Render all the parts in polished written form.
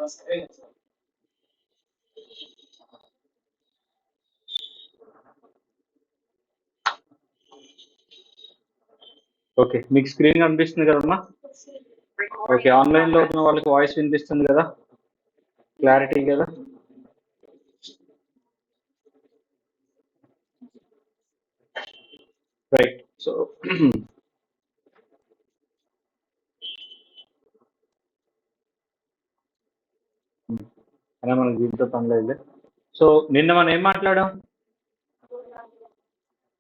Okay, మీకు screen కనిపిస్తుంది కదమ్మా? ఓకే, ఆన్లైన్ లో ఉన్న వాళ్ళకి వాయిస్ వినిపిస్తుంది కదా? క్లారిటీ కదా? రైట్. సో అలా మనకి దీంతో పనిలేదు. సో నిన్న మనం ఏం మాట్లాడాం?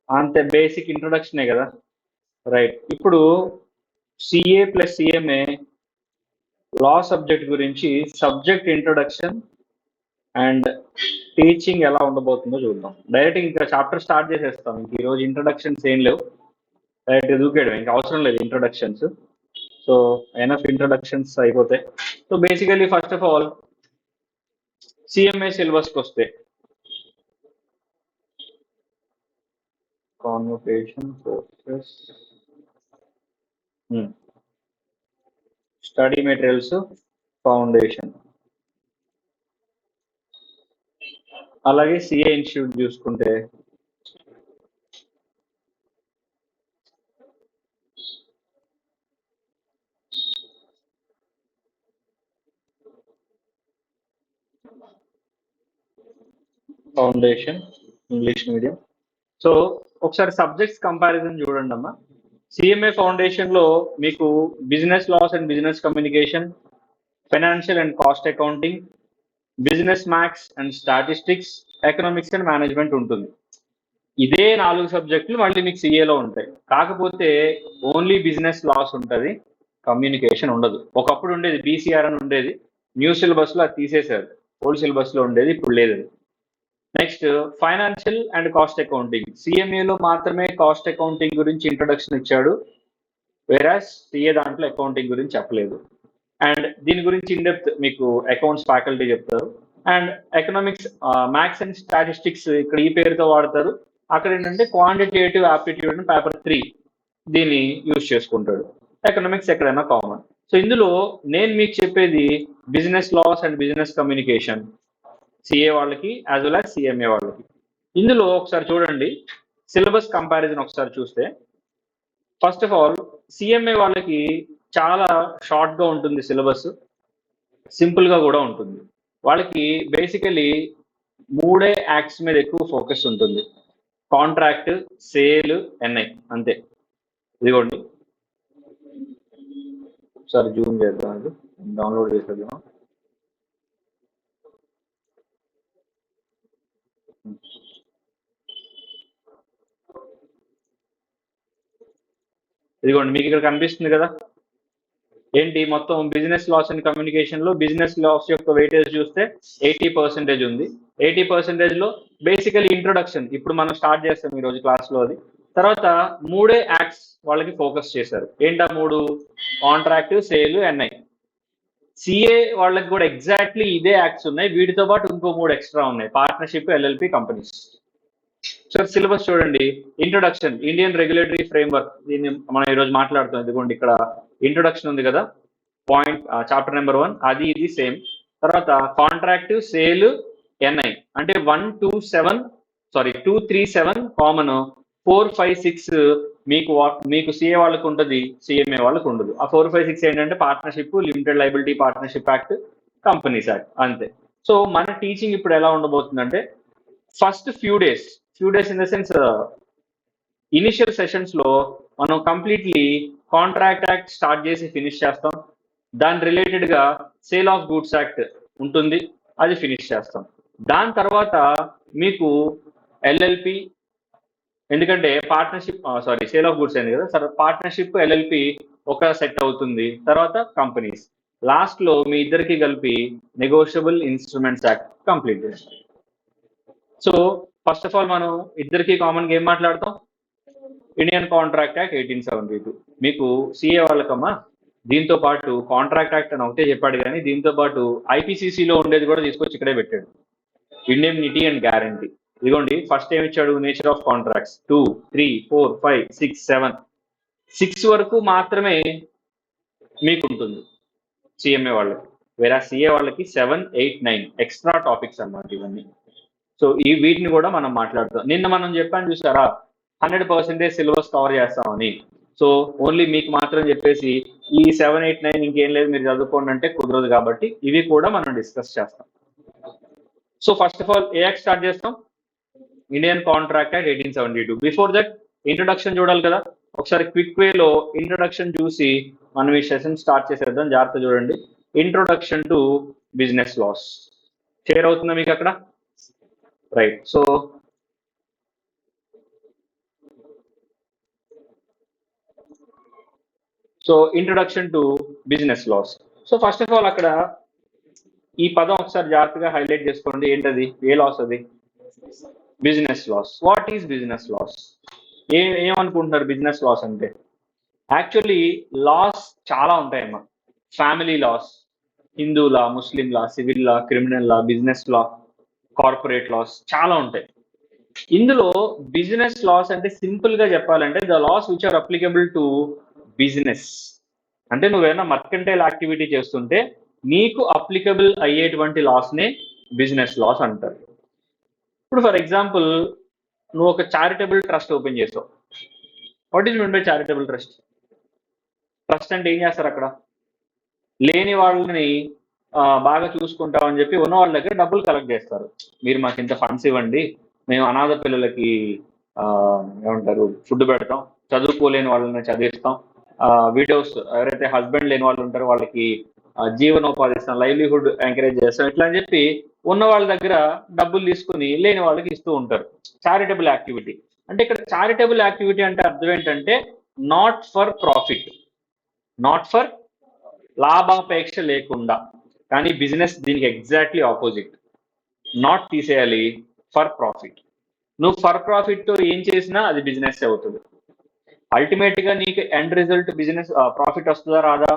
అంతే, బేసిక్ ఇంట్రొడక్షనే కదా. రైట్. ఇప్పుడు సిఏ ప్లస్ సిఎంఏ లా సబ్జెక్ట్ గురించి సబ్జెక్ట్ ఇంట్రొడక్షన్ అండ్ టీచింగ్ ఎలా ఉండబోతుందో చూద్దాం. డైరెక్ట్ ఇంకా చాప్టర్ స్టార్ట్ చేసేస్తాం. ఇంక ఈరోజు ఇంట్రొడక్షన్స్ ఏం లేవు, డైరెక్ట్ దూకేయడం, ఇంకా అవసరం లేదు ఇంట్రొడక్షన్స్. సో ఎనఫ్ ఇంట్రొడక్షన్స్ అయిపోతాయి. So basically first of all CMA సిలబస్కి వస్తే convocation courses, study materials, foundation, అలాగే సిఏ ఇన్స్టిట్యూట్ చూసుకుంటే ఫౌండేషన్, ఇంగ్లీష్ మీడియం. సో ఒకసారి సబ్జెక్ట్స్ కంపారిజన్ చూడండి అమ్మా. సిఎంఏ ఫౌండేషన్ లో మీకు business laws and business communication, financial and cost accounting, business maths and statistics, economics and management ఉంటుంది. ఇదే 4 సబ్జెక్టులు మళ్ళీ మీకు సిఏలో ఉంటాయి. కాకపోతే ఓన్లీ బిజినెస్ లాస్ ఉంటుంది, కమ్యూనికేషన్ ఉండదు. ఒకప్పుడు ఉండేది, బీసీఆర్ అని ఉండేది, న్యూ సిలబస్ లో అది తీసేశారు. ఓల్డ్ సిలబస్ లో ఉండేది, ఇప్పుడు లేదు. Next financial and cost accounting. సిఎంఏలో మాత్రమే కాస్ట్ అకౌంటింగ్ గురించి ఇంట్రొడక్షన్ ఇచ్చాడు, వేరాస్ సిఏ దాంట్లో అకౌంటింగ్ గురించి చెప్పలేదు. అండ్ దీని గురించి ఇన్ డెప్త్ మీకు అకౌంట్స్ ఫ్యాకల్టీ చెప్తారు. And economics, maths and statistics ఇక్కడ ఈ పేరుతో వాడతారు. అక్కడ ఏంటంటే క్వాంటిటేటివ్ ఆప్టిట్యూడ్ అని పేపర్ 3 దీన్ని యూజ్ చేసుకుంటాడు. ఎకనామిక్స్ ఎక్కడైనా కామన్. సో ఇందులో నేను మీకు చెప్పేది business laws and business communication, CA వాళ్ళకి యాజ్ వెల్ యాజ్ సిఎంఏ వాళ్ళకి. ఇందులో ఒకసారి చూడండి, సిలబస్ కంపారిజన్ ఒకసారి చూస్తే ఫస్ట్ ఆఫ్ ఆల్ సిఎంఏ వాళ్ళకి చాలా షార్ట్ గా ఉంటుంది సిలబస్, సింపుల్ గా కూడా ఉంటుంది. వాళ్ళకి బేసికలీ 3 యాక్ట్స్ మీద ఎక్కువ ఫోకస్ ఉంటుంది: కాంట్రాక్ట్, సేల్, ఎన్ఐ, అంతే. ఇదిగోండి, ఒకసారి జూమ్ చేద్దాం, అది డౌన్లోడ్ చేసేద్దాం. ఇదిగోండి, మీకు ఇక్కడ కనిపిస్తుంది కదా. ఏంటి మొత్తం బిజినెస్ లాస్ అండ్ కమ్యూనికేషన్ లో బిజినెస్ లాస్ యొక్క వెయిటేజ్ చూస్తే 80% ఉంది. 80% లో బేసికలీ ఇంట్రొడక్షన్ ఇప్పుడు మనం స్టార్ట్ చేస్తాం ఈ రోజు క్లాస్ లో. అది తర్వాత 3 యాక్ట్స్ వాళ్ళకి ఫోకస్ చేశారు. ఏంటా 3? Contract, sale, NI. సిఏ వాళ్ళకి కూడా ఎగ్జాక్ట్లీ ఇదే యాక్ట్స్ ఉన్నాయి, వీటితో పాటు ఇంకో 3 ఎక్స్ట్రా ఉన్నాయి: partnership, LLP, companies. So syllabus చూడండి. ఇంట్రొడక్షన్, ఇండియన్ రెగ్యులేటరీ ఫ్రేమ్వర్క్, దీన్ని మనం ఈరోజు మాట్లాడుతాం. ఇదిగోండి ఇక్కడ ఇంట్రొడక్షన్ ఉంది కదా, పాయింట్ చాప్టర్ నెంబర్ 1, అది ఇది సేమ్. తర్వాత కాంట్రాక్ట్, సేల్, ఎన్ఐ అంటే 2, 3, 7 కామన్, 4, 5, 6 మీకు సిఏ వాళ్ళకు ఉంటుంది, సిఎంఏ వాళ్ళకు ఉండదు. ఆ 4, 5, 6 ఏంటంటే partnership, limited liability partnership act, companies act, అంతే. సో మన టీచింగ్ ఇప్పుడు ఎలా ఉండబోతుందంటే first few days in the sense initial sessions లో మనం కంప్లీట్లీ కాంట్రాక్ట్ యాక్ట్ స్టార్ట్ చేసి ఫినిష్ చేస్తాం. దాని రిలేటెడ్ గా సేల్ ఆఫ్ గూడ్స్ యాక్ట్ ఉంటుంది, అది ఫినిష్ చేస్తాం. దాని తర్వాత మీకు ఎల్ఎల్పి, ఎందుకంటే పార్ట్నర్షిప్ సేల్ ఆఫ్ గూడ్స్ అయింది కదా సార్, పార్ట్నర్షిప్, ఎల్ఎల్పి ఒక సెట్ అవుతుంది. తర్వాత కంపెనీస్, లాస్ట్ లో మీ ఇద్దరికి కలిపి నెగోషియబుల్ ఇన్స్ట్రుమెంట్స్ యాక్ట్ కంప్లీట్ చేస్తాం. సో ఫస్ట్ ఆఫ్ ఆల్ మనం ఇద్దరికి కామన్ గా ఏం మాట్లాడతాం? Indian contract act 1872. మీకు సిఏ వాళ్ళకమ్మా దీంతో పాటు కాంట్రాక్ట్ యాక్ట్ అని ఒకటే చెప్పాడు, కానీ దీంతో పాటు ఐపీసీసీలో ఉండేది కూడా తీసుకొచ్చి ఇక్కడే పెట్టాడు: ఇండెమ్నిటీ అండ్ గ్యారంటీ. ఇదిగోండి, ఫస్ట్ ఏమి ఇచ్చాడు? నేచర్ ఆఫ్ కాంట్రాక్ట్స్ 2, 3, 4, 5, 6, 7, 6 వరకు మాత్రమే మీకు ఉంటుంది సిఎంఏ వాళ్ళకి. వేరే సిఏ వాళ్ళకి 7, 8, 9 ఎక్స్ట్రా టాపిక్స్ అన్నమాట ఇవన్నీ. సో వీటిని కూడా మనం మాట్లాడుతాం. నిన్న మనం చెప్పాను చూసారా 100% సిలబస్ కవర్ చేస్తామని. సో ఓన్లీ మీకు మాత్రం చెప్పేసి ఈ 7, 8, 9 ఇంకేం లేదు మీరు చదువుకోండి అంటే కుదరదు, కాబట్టి ఇవి కూడా మనం డిస్కస్ చేస్తాం. సో ఫస్ట్ ఆఫ్ ఆల్ ఏఎక్స్ స్టార్ట్ చేస్తాం. Indian contract act 1872. Before that introduction చూడాలి కదా. ఒకసారి క్విక్ వేలో ఇంట్రొడక్షన్ చూసి మనం ఈ సెషన్ స్టార్ట్ చేసేద్దాం. జాగ్రత్త చూడండి. Introduction to business laws share అవుతుందా మీకు అక్కడ? Right. So introduction to business laws. So first of all అక్కడ ఈ పదం ఒకసారి జాగ్రత్తగా హైలైట్ చేసుకోండి. ఏంటది? ఏ లాస్ అది? Business laws. What is business laws? ఏమనుకుంటున్నారు బిజినెస్ లాస్ అంటే? యాక్చువల్లీ లాస్ చాలా ఉంటాయమ్మా. Family laws, Hindu law, Muslim law, civil law, criminal law, business law, corporate laws చాలా ఉంటాయి. ఇందులో బిజినెస్ లాస్ అంటే సింపుల్ గా చెప్పాలంటే the laws which are applicable to business. అంటే నువ్వేమైనా మర్కంటైల్ యాక్టివిటీ చేస్తుంటే నీకు అప్లికబుల్ అయ్యేటువంటి లాస్ నే బిజినెస్ లాస్ అంటారు. ఇప్పుడు ఫర్ ఎగ్జాంపుల్ నువ్వు ఒక చారిటబుల్ ట్రస్ట్ ఓపెన్ చేసావు. What is mean by charitable trust? Trust అంటే ఏం చేస్తారు? అక్కడ లేని వాళ్ళని బాగా చూసుకుంటామని చెప్పి ఉన్న వాళ్ళ దగ్గర డబ్బులు కలెక్ట్ చేస్తారు. మీరు మాకు ఇంత ఫండ్స్ ఇవ్వండి, మేము అనాథ పిల్లలకి ఏమంటారు ఫుడ్ పెడతాం, చదువుకోలేని వాళ్ళని చదివిస్తాం, విడోస్ ఎవరైతే హస్బెండ్ లేని వాళ్ళు ఉంటారో వాళ్ళకి జీవనోపాధి ఇస్తాం, లైవ్లీహుడ్ ఎంకరేజ్ చేస్తాం, ఇట్లా అని చెప్పి ఉన్న వాళ్ళ దగ్గర డబ్బులు తీసుకుని లేని వాళ్ళకి ఇస్తూ ఉంటారు. చారిటబుల్ యాక్టివిటీ అంటే ఇక్కడ చారిటబుల్ యాక్టివిటీ అంటే అర్థం ఏంటంటే not for profit, not for లాభాపేక్ష లేకుండా. కానీ బిజినెస్ దీనికి ఎగ్జాక్ట్లీ ఆపోజిట్. నాట్ తీసేయాలి, ఫర్ ప్రాఫిట్. నువ్వు ఫర్ ప్రాఫిట్ తో ఏం చేసినా అది బిజినెస్ అవుతుంది. అల్టిమేట్ గా నీకు ఎండ్ రిజల్ట్ బిజినెస్ ప్రాఫిట్ వస్తుందా రాదా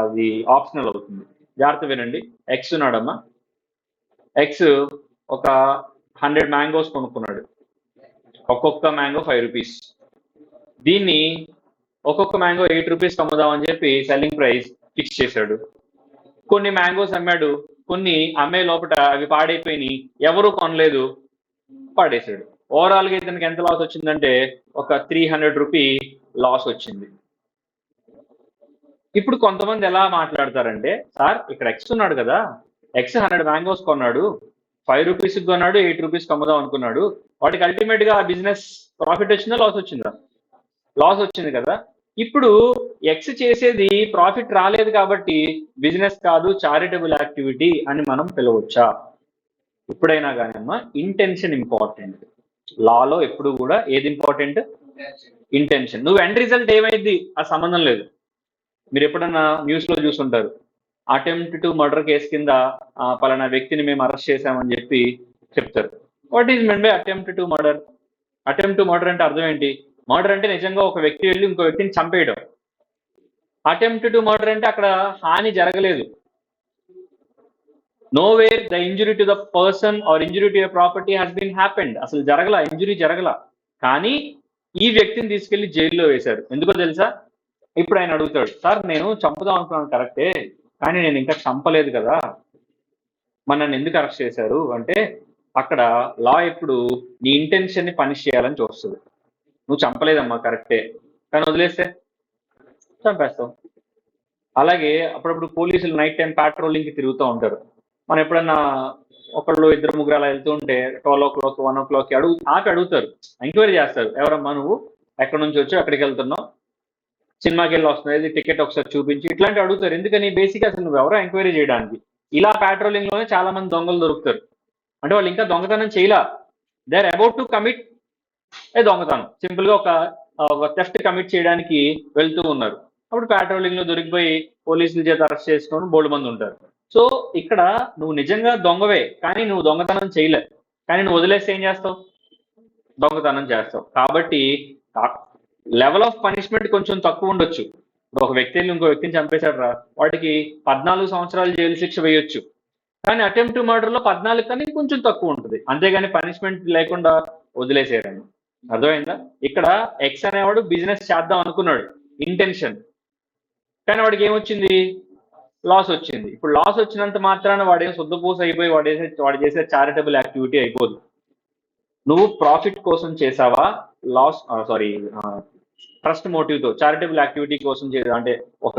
అది ఆప్షనల్ అవుతుంది. జాగ్రత్త వినండి. ఎక్స్ ఉన్నాడమ్మా. ఎక్స్ ఒక 100 మ్యాంగోస్ కొనుక్కున్నాడు. ఒక్కొక్క మ్యాంగో 5 రూపీస్. దీన్ని ఒక్కొక్క మ్యాంగో 8 రూపీస్ అమ్ముదామని చెప్పి సెల్లింగ్ ప్రైస్ ఫిక్స్ చేశాడు. కొన్ని మ్యాంగోస్ అమ్మాడు, కొన్ని అమ్మే లోపల అవి పాడైపోయినాయి, ఎవరు కొనలేదు, పాడేశాడు. ఓవరాల్ గా ఇతనికి ఎంత లాస్ వచ్చిందంటే ఒక 300 రూపీ లాస్ వచ్చింది. ఇప్పుడు కొంతమంది ఎలా మాట్లాడతారంటే, సార్ ఇక్కడ ఎక్స్ ఉన్నాడు కదా, ఎక్స్ 100 మ్యాంగోస్ కొన్నాడు, 5 రూపీస్ కొన్నాడు, 8 రూపీస్ అమ్ముదాం అనుకున్నాడు, వాటికి అల్టిమేట్ గా బిజినెస్ ప్రాఫిట్ వచ్చిందా లాస్ వచ్చిందా? లాస్ వచ్చింది కదా. ఇప్పుడు ఎక్స్ చేసేది ప్రాఫిట్ రాలేదు కాబట్టి బిజినెస్ కాదు, చారిటబుల్ యాక్టివిటీ అని మనం పిలవచ్చా? ఎప్పుడైనా కానీ అమ్మా ఇంటెన్షన్ ఇంపార్టెంట్. లాలో ఎప్పుడు కూడా ఏది ఇంపార్టెంట్? ఇంటెన్షన్. నువ్వు ఎండ్ రిజల్ట్ ఏమైంది ఆ సంబంధం లేదు. మీరు ఎప్పుడన్నా న్యూస్ లో చూసుంటారు, అటెంప్ట్ టు మర్డర్ కేసు కింద పలానా వ్యక్తిని మేము అరెస్ట్ చేశామని చెప్పి చెప్తారు. What is mean by attempt to murder? Attempt to murder అంటే అర్థం ఏంటి? మర్డర్ అంటే నిజంగా ఒక వ్యక్తి వెళ్ళి ఇంకో వ్యక్తిని చంపేయడం. అటెంప్ట్ టు మర్డర్ అంటే అక్కడ హాని జరగలేదు. Nowhere the injury to the person or injury to property has been happened. అసలు జరగల, ఇంజురీ జరగల, కానీ ఈ వ్యక్తిని తీసుకెళ్లి జైల్లో వేశారు. ఎందుకో తెలుసా? ఇప్పుడు ఆయన అడుగుతాడు, సార్ నేను చంపుదాం అనుకున్నాను కరెక్టే, కానీ నేను ఇంకా చంపలేదు కదా, మరి నన్ను ఎందుకు అరెస్ట్ చేశారు అంటే అక్కడ లా ఎప్పుడు నీ ఇంటెన్షన్ ని పనిష్ చేయాలని చూస్తుంది. నువ్వు చంపలేదమ్మా కరెక్టే, కానీ వదిలేస్తే చంపేస్తావు. అలాగే అప్పుడప్పుడు పోలీసులు నైట్ టైం పాట్రోలింగ్ కి తిరుగుతూ ఉంటారు. మనం ఎప్పుడన్నా ఒకళ్ళు ఇద్దరు ముగ్గురు అలా వెళ్తూ ఉంటే 12 o'clock 1 o'clock అడుగుతారు, ఎంక్వైరీ చేస్తారు, ఎవరమ్మా నువ్వు, ఎక్కడి నుంచి వచ్చి ఎక్కడికి వెళ్తున్నావు, సినిమాకి వెళ్ళి వస్తుంది, టికెట్ ఒకసారి చూపించి, ఇట్లాంటివి అడుగుతారు. ఎందుకని? బేసిక్ అసలు నువ్వు ఎవరో ఎంక్వైరీ చేయడానికి. ఇలా పాట్రోలింగ్ లోనే చాలా మంది దొంగలు దొరుకుతారు. అంటే వాళ్ళు ఇంకా దొంగతనం చేయలా, they are about to commit a దొంగతనం, సింపుల్ గా ఒక థెఫ్ట్ కమిట్ చేయడానికి వెళ్తూ ఉన్నారు. అప్పుడు పాట్రోలింగ్ లో దొరికిపోయి పోలీసుల చేత అరెస్ట్ చేసుకొని బోల్డ్ మంది ఉంటారు. సో ఇక్కడ నువ్వు నిజంగా దొంగవే, కానీ నువ్వు దొంగతనం చేయలే, కానీ నువ్వు వదిలేస్తే ఏం చేస్తావు? దొంగతనం చేస్తావు. కాబట్టి లెవెల్ ఆఫ్ పనిష్మెంట్ కొంచెం తక్కువ ఉండొచ్చు. ఇప్పుడు ఒక వ్యక్తిని ఇంకో వ్యక్తిని చంపేశాడు రా, వాటికి 14 సంవత్సరాలు జైలు శిక్ష వేయొచ్చు. కానీ అటెంప్ట్ మర్డర్ లో 14 కానీ కొంచెం తక్కువ ఉంటుంది. అంతేగాని పనిష్మెంట్ లేకుండా వదిలేసేయరండి. అర్థమైందా? ఇక్కడ ఎక్స్ అనేవాడు బిజినెస్ చేద్దాం అనుకున్నాడు, ఇంటెన్షన్, కానీ వాడికి ఏమొచ్చింది? లాస్ వచ్చింది. ఇప్పుడు లాస్ వచ్చినంత మాత్రాన వాడేం శుద్ధపూస అయిపోయి వాడు చేసే చారిటబుల్ యాక్టివిటీ అయిపోదు. నువ్వు ప్రాఫిట్ కోసం చేసావా, లాస్ సారీ ట్రస్ట్ మోటివ్తో చారిటబుల్ యాక్టివిటీ కోసం అంటే ఒక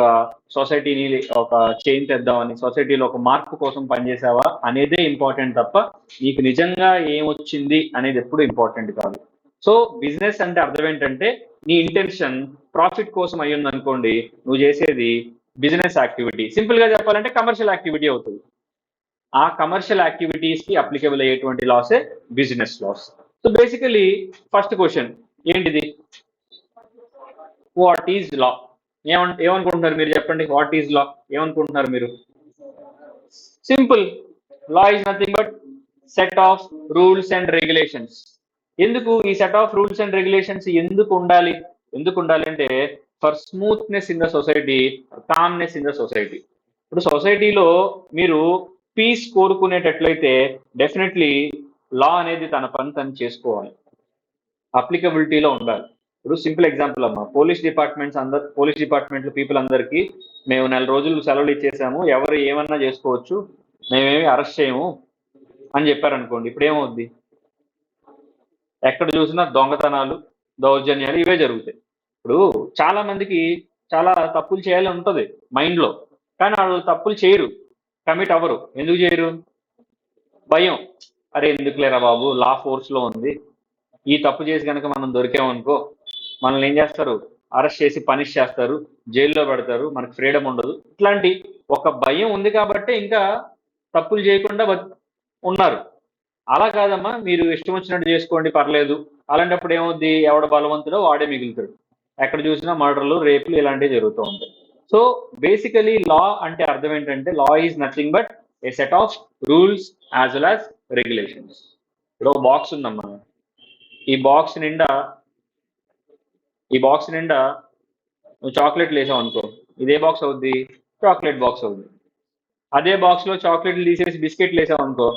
సొసైటీని ఒక చేంజ్ తెద్దామని, సొసైటీలో ఒక మార్పు కోసం పనిచేసావా అనేదే ఇంపార్టెంట్ తప్ప నీకు నిజంగా ఏమొచ్చింది అనేది ఎప్పుడు ఇంపార్టెంట్ కాదు. సో బిజినెస్ అంటే అర్థం ఏంటంటే నీ ఇంటెన్షన్ ప్రాఫిట్ కోసం అయ్యింది అనుకోండి, నువ్వు చేసేది బిజినెస్ యాక్టివిటీ. సింపుల్ గా చెప్పాలంటే కమర్షియల్ యాక్టివిటీ అవుతుంది. ఆ కమర్షియల్ యాక్టివిటీస్ కి అప్లికబుల్ అయ్యేటువంటి లాసే business laws. So basically first question ఏంటిది, వాట్ ఈజ్ లా? ఏమనుకుంటున్నారు మీరు? చెప్పండి, వాట్ ఈజ్ లా ఏమనుకుంటున్నారు మీరు? Simple, law is nothing but set of rules and regulations. ఎందుకు ఈ set of rules and regulations ఎందుకు ఉండాలి? అంటే for smoothness in the society, calmness in the society. ఇప్పుడు సొసైటీలో మీరు పీస్ కోరుకునేటట్లయితే డెఫినెట్లీ లా అనేది తన పని తను చేసుకోవాలి, అప్లికబిలిటీలో ఉండాలి. ఇప్పుడు సింపుల్ ఎగ్జాంపుల్ అమ్మా, పోలీస్ డిపార్ట్మెంట్ పీపుల్ అందరికీ మేము 4 రోజులు సెలవులు ఇచ్చేసాము, ఎవరు ఏమన్నా చేసుకోవచ్చు, మేమేమి అరెస్ట్ చేయము అని చెప్పారనుకోండి, ఇప్పుడు ఏమవుద్ది? ఎక్కడ చూసినా దొంగతనాలు, దౌర్జన్యాలు ఇవే జరుగుతాయి. ఇప్పుడు చాలా మందికి చాలా తప్పులు చేయాలని ఉంటుంది మైండ్లో, కానీ వాళ్ళు తప్పులు చేయరు, కమిట్ అవ్వరు. ఎందుకు చేయరు? భయం. అరే ఎందుకులేరా బాబు, లా ఫోర్స్లో ఉంది, ఈ తప్పు చేసి కనుక మనం దొరికామనుకో మనల్ని ఏం చేస్తారు, అరెస్ట్ చేసి పనిష్ చేస్తారు, జైల్లో పెడతారు, మనకు ఫ్రీడమ్ ఉండదు. ఇట్లాంటి ఒక భయం ఉంది కాబట్టి ఇంకా తప్పులు చేయకుండా ఉన్నారు. అలా కాదమ్మా, మీరు ఇష్టం వచ్చినట్టు చేసుకోండి పర్లేదు, అలాంటప్పుడు ఏమవుద్ది, ఎవడ బలవంతుడో వాడే మిగులుతాడు. ఎక్కడ చూసినా మర్డర్లు, రేపులు ఇలాంటివి జరుగుతూ ఉంటాయి. సో బేసికలీ లా అంటే అర్థం ఏంటంటే లా is nothing but A set of rules as well as regulations. ఇప్పుడు ఒక బాక్స్ ఉందమ్మా, ఈ బాక్స్ నిండా నువ్వు చాక్లెట్లు వేసావు అనుకో, ఇదే బాక్స్ అవుద్ది, చాక్లెట్ బాక్స్ అవుద్ది. అదే బాక్స్ లో చాక్లెట్లు తీసేసి బిస్కెట్లు వేసావు అనుకో,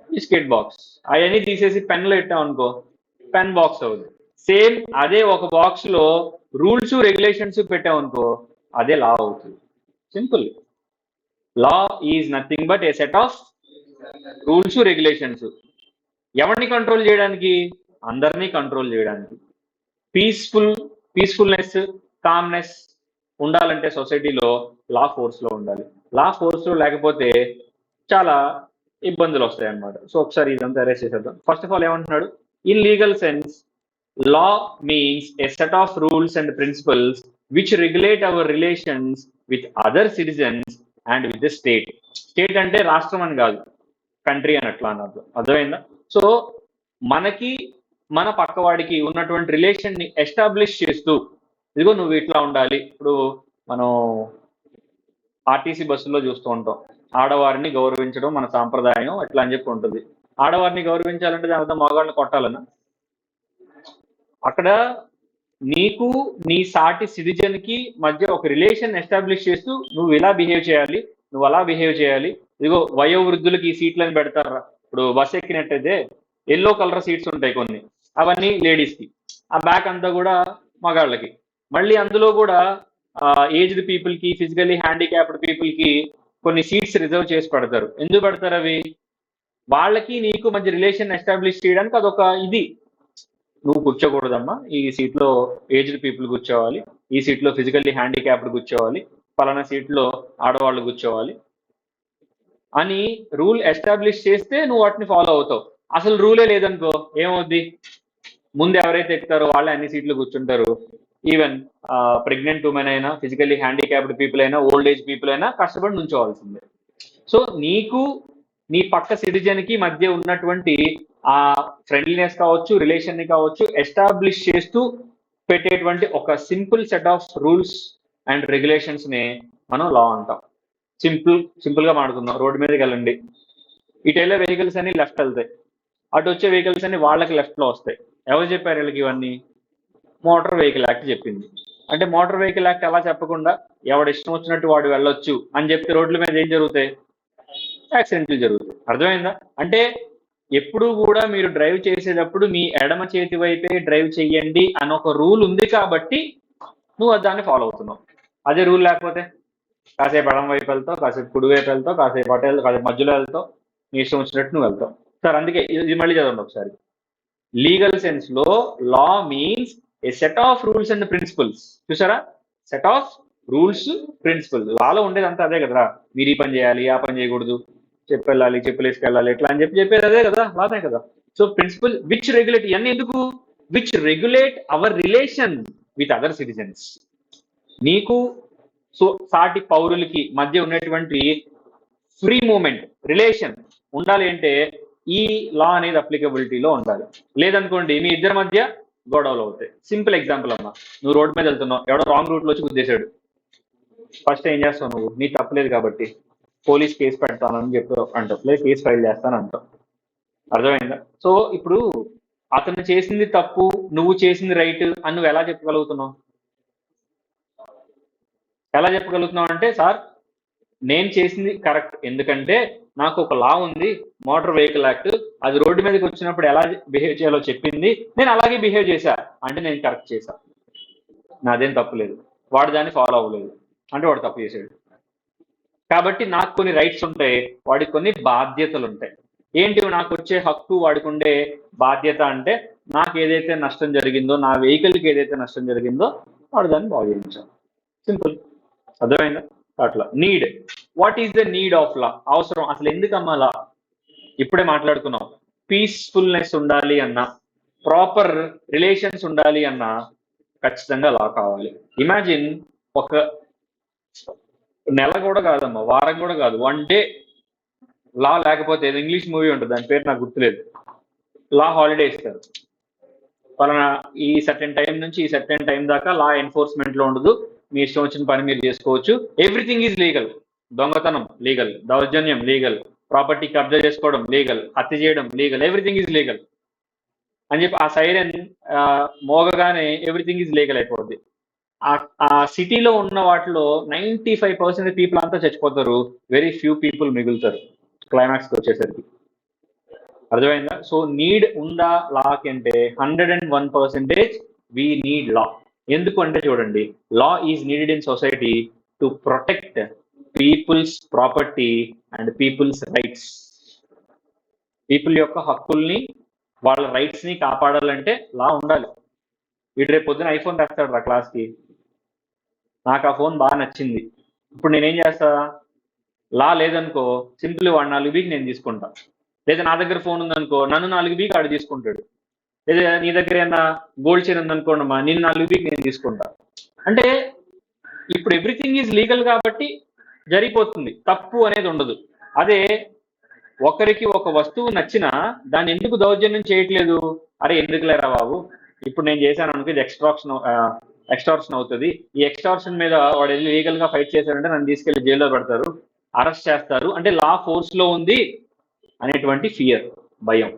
బిస్కెట్ బాక్స్. అవన్నీ తీసేసి పెన్లు పెట్టావు అనుకో, పెన్ బాక్స్ అవుద్ది. సేమ్ అదే ఒక బాక్స్ లో రూల్స్ రెగ్యులేషన్స్ పెట్టావు అనుకో, అదే లా అవుతుంది. Simple. Law is nothing but A set of rules regulations. ఎవరిని కంట్రోల్ చేయడానికి? అందరినీ కంట్రోల్ చేయడానికి. పీస్ఫుల్నెస్, కామ్నెస్ ఉండాలంటే సొసైటీలో లా ఫోర్స్లో ఉండాలి. లా ఫోర్స్లో లేకపోతే చాలా ఇబ్బందులు వస్తాయి అన్నమాట. సో ఒకసారి ఇదంతా అరెస్ట్ చేసేద్దాం. ఫస్ట్ ఆఫ్ ఆల్ ఏమంటున్నాడు, in legal sense law means a set of rules and principles which regulate our relations with other citizens and with the state. State అంటే రాష్ట్రం అని కాదు, కంట్రీ అని అట్లా అన్నట్టు, అర్థమైందా? సో మనకి మన పక్కవాడికి ఉన్నటువంటి రిలేషన్ ని ఎస్టాబ్లిష్ చేస్తూ, ఇదిగో నువ్వు ఇట్లా ఉండాలి. ఇప్పుడు మనం ఆర్టీసీ బస్సుల్లో చూస్తూ ఉంటాం, ఆడవారిని గౌరవించడం మన సాంప్రదాయం ఎట్లా అని చెప్పి ఉంటుంది. ఆడవారిని గౌరవించాలంటే దాని అర్థం మగవాళ్ళని కొట్టాలన్నా? అక్కడ నీకు నీ సాటి సిటిజన్ కి మధ్య ఒక రిలేషన్ ఎస్టాబ్లిష్ చేస్తూ నువ్వు ఇలా బిహేవ్ చేయాలి, నువ్వు అలా బిహేవ్ చేయాలి. ఇదిగో వయోవృద్ధులకి ఈ సీట్లను పెడతారా, ఇప్పుడు బస్ ఎక్కినట్టయితే ఎల్లో కలర్ సీట్స్ ఉంటాయి కొన్ని, అవన్నీ లేడీస్ కి, ఆ బ్యాక్ అంతా కూడా మగాళ్ళకి. మళ్ళీ అందులో కూడా ఏజ్డ్ పీపుల్ కి, ఫిజికల్లీ హ్యాండిక్యాప్డ్ పీపుల్ కి కొన్ని సీట్స్ రిజర్వ్ చేసి పెడతారు. ఎందుకు పెడతారు అవి? వాళ్ళకి నీకు మధ్య రిలేషన్ ఎస్టాబ్లిష్ చేయడానికి అదొక ఇది. నువ్వు కూర్చోకూడదమ్మా, ఈ సీట్లో ఏజ్డ్ పీపుల్ కూర్చోవాలి, ఈ సీట్లో ఫిజికల్లీ హ్యాండిక్యాప్డ్ కూర్చోవాలి, పలానా సీట్లో ఆడవాళ్ళు కూర్చోవాలి అని రూల్ ఎస్టాబ్లిష్ చేస్తే నువ్వు వాటిని ఫాలో అవుతావు. అసలు రూలే లేదనుకో ఏమవుద్ది, ముందు ఎవరైతే ఎక్కుతారో వాళ్ళే అన్ని సీట్లు కూర్చుంటారు. ఈవెన్ ప్రెగ్నెంట్ ఉమెన్ అయినా, ఫిజికల్లీ హ్యాండిక్యాప్డ్ పీపుల్ అయినా, ఓల్డ్ ఏజ్ పీపుల్ అయినా కష్టపడి నుంచోవాల్సిందే. సో నీకు నీ పక్క సిటిజన్ కి మధ్య ఉన్నటువంటి ఆ ఫ్రెండ్లీనెస్ కావచ్చు, రిలేషన్ ని కావచ్చు ఎస్టాబ్లిష్ చేస్తూ పెట్టేటువంటి ఒక simple set of rules and regulations ని మనం లా అంటాం. సింపుల్ గా మాట్లాడుకుందాం. రోడ్డు మీదకి వెళ్ళండి, ఇటు వెళ్ళే వెహికల్స్ అన్ని లెఫ్ట్ వెళ్తాయి, అటు వచ్చే వెహికల్స్ అన్ని వాళ్ళకి లెఫ్ట్ లో వస్తాయి. ఎవరు చెప్పారు వీళ్ళకి ఇవన్నీ? మోటార్ వెహికల్ యాక్ట్ చెప్పింది. అంటే మోటార్ వెహికల్ యాక్ట్ అలా చెప్పకుండా ఎవడు ఇష్టం వచ్చినట్టు వాడు వెళ్ళొచ్చు అని చెప్తే రోడ్ల మీద ఏం జరుగుతాయి? యాక్సిడెంట్లు జరుగుతాయి. అర్థమైందా? అంటే ఎప్పుడు కూడా మీరు డ్రైవ్ చేసేటప్పుడు మీ ఎడమ చేతి వైపే డ్రైవ్ చెయ్యండి అని ఒక రూల్ ఉంది కాబట్టి నువ్వు దాన్ని ఫాలో అవుతున్నావు. అదే రూల్ లేకపోతే కాసేపు ఎడం వైపు వెళ్తావు, కాసేపు కుడి వైపు వెళ్తావు, కాసేపు అటు వెళ్తావు, కాసేపు మధ్యలో వెళ్తావు, నీ ఇష్టం వచ్చినట్టు నువ్వు వెళ్తావు. సార్ అందుకే ఇది మళ్ళీ చదవండి ఒకసారి. లీగల్ సెన్స్ లో law means a set of rules and principles. చూసారా, సెట్ ఆఫ్ రూల్స్ ప్రిన్సిపల్స్. లాలో ఉండేది అంతా అదే కదరా. మీరు ఈ పని చేయాలి, ఆ పని చేయకూడదు, చెప్పు వెళ్ళాలి, చెప్పులు వేసుకెళ్ళాలి, ఎట్లా అని చెప్పేది అదే కదా, లానే కదా. సో ప్రిన్సిపల్ విచ్ రెగ్యులేట్, ఇవన్నీ ఎందుకు, which regulate hour relation with other citizens. నీకు సో సాటి పౌరులకి మధ్య ఉన్నటువంటి ఫ్రీ మూమెంట్ రిలేషన్ ఉండాలి అంటే ఈ లా అనేది అప్లికబిలిటీలో ఉండాలి. లేదనుకోండి మీ ఇద్దరి మధ్య గొడవలు అవుతాయి. సింపుల్ ఎగ్జాంపుల్ అమ్మా, నువ్వు రోడ్ మీద వెళ్తున్నావు, ఎవడో రాంగ్ రూట్లో వచ్చి గుద్దేశాడు. ఫస్ట్ ఏం చేస్తావు నువ్వు, నీ తప్పలేదు కాబట్టి పోలీస్ కేసు పెడతానని చెప్పి అంటావు, లేదా కేసు ఫైల్ చేస్తాను అంటావు. అర్థమైందా? సో ఇప్పుడు అతను చేసింది తప్పు, నువ్వు చేసింది రైట్ అని నువ్వు ఎలా చెప్పగలుగుతున్నావు? ఎలా చెప్పగలుగుతున్నావు అంటే, సార్ నేను చేసింది కరెక్ట్, ఎందుకంటే నాకు ఒక లా ఉంది, మోటార్ వెహికల్ యాక్ట్, అది రోడ్డు మీదకి వచ్చినప్పుడు ఎలా బిహేవ్ చేయాలో చెప్పింది, నేను అలాగే బిహేవ్ చేశా అంటే నేను కరెక్ట్ చేశా, నాదేం తప్పు లేదు. వాడు దాన్ని ఫాలో అవ్వలేదు అంటే వాడు తప్పు చేసాడు. కాబట్టి నాకు కొన్ని రైట్స్ ఉంటాయి, వాడికి కొన్ని బాధ్యతలు ఉంటాయి. ఏంటి నాకు వచ్చే హక్కు, వాడికి ఉండే బాధ్యత అంటే, నాకు ఏదైతే నష్టం జరిగిందో, నా వెహికల్కి ఏదైతే నష్టం జరిగిందో వాడు దాన్ని బాగు చేయించాలి. సింపుల్. అర్థమైందా? అట్లా. Need, what is the need of law? అవసరం అసలు ఎందుకమ్మా లా? ఇప్పుడే మాట్లాడుకున్నాం. పీస్ఫుల్నెస్ ఉండాలి అన్నా, ప్రాపర్ రిలేషన్స్ ఉండాలి అన్నా ఖచ్చితంగా లా కావాలి. ఇమాజిన్ ఒక నెల కూడా కాదమ్మా, వారం కూడా కాదు, 1 డే లా లేకపోతే, ఇంగ్లీష్ మూవీ ఉంటుంది, దాని పేరు నాకు గుర్తులేదు, లా హాలిడే ఇస్తారు. పలానా ఈ సర్టెన్ టైం నుంచి ఈ సర్టెన్ టైం దాకా లా ఎన్ఫోర్స్మెంట్ లో ఉండదు, మీ ఇష్టం వచ్చిన పని మీరు చేసుకోవచ్చు, ఎవ్రీథింగ్ ఈజ్ లీగల్. దొంగతనం లీగల్, దౌర్జన్యం లీగల్, ప్రాపర్టీ కబ్జా చేసుకోవడం లీగల్, హత్య చేయడం లీగల్, ఎవ్రీథింగ్ ఈజ్ లీగల్ అని చెప్పి ఆ సైరన్ మోగగానే ఎవ్రీథింగ్ ఈజ్ లీగల్ అయిపోద్ది. ఆ సిటీలో ఉన్న వాటిలో 95% పీపుల్ అంతా చచ్చిపోతారు, వెరీ ఫ్యూ పీపుల్ మిగులుతారు క్లైమాక్స్కి వచ్చేసరికి. అర్థమైందా? సో నీడ్ ఉందా లాకి అంటే 101% వీ నీడ్ లా. ఎందుకు అంటే చూడండి, law is needed in society to protect people's property and people's rights. People యొక్క హక్కుల్ని, వాళ్ళ రైట్స్ ని కాపాడాలంటే లా ఉండాలి. వీడు రేపు పొద్దున ఐఫోన్ తెస్తాడు రా క్లాస్కి, నాకు ఆ ఫోన్ బాగా నచ్చింది, ఇప్పుడు నేనేం చేస్తా, లా లేదనుకో సింపుల్ వాడు 4 బీకి నేను తీసుకుంటా. లేదా నా దగ్గర ఫోన్ ఉందనుకో నన్ను 4 బీకి ఆడు తీసుకుంటాడు. లేదా నీ దగ్గర ఏమన్నా గోల్డ్ చైన్ ఉందనుకోండమ్మా, నేను 4 బీకి నేను తీసుకుంటా. అంటే ఇప్పుడు ఎవ్రీథింగ్ ఈజ్ లీగల్ కాబట్టి జరిగిపోతుంది, తప్పు అనేది ఉండదు. అదే ఒకరికి ఒక వస్తువు నచ్చినా దాన్ని ఎందుకు దౌర్జన్యం చేయట్లేదు, అరే ఎందుకు లేరా బాబు, ఇప్పుడు నేను చేశాను అనుకో ఇది ఎక్స్టార్షన్ అవుతుంది, ఈ ఎక్స్టార్షన్ మీద వాడు వెళ్ళి లీగల్ గా ఫైట్ చేశారంటే నన్ను తీసుకెళ్లి జైల్లో పెడతారు, అరెస్ట్ చేస్తారు, అంటే లా ఫోర్స్ లో ఉంది అనేటువంటి ఫియర్, భయం.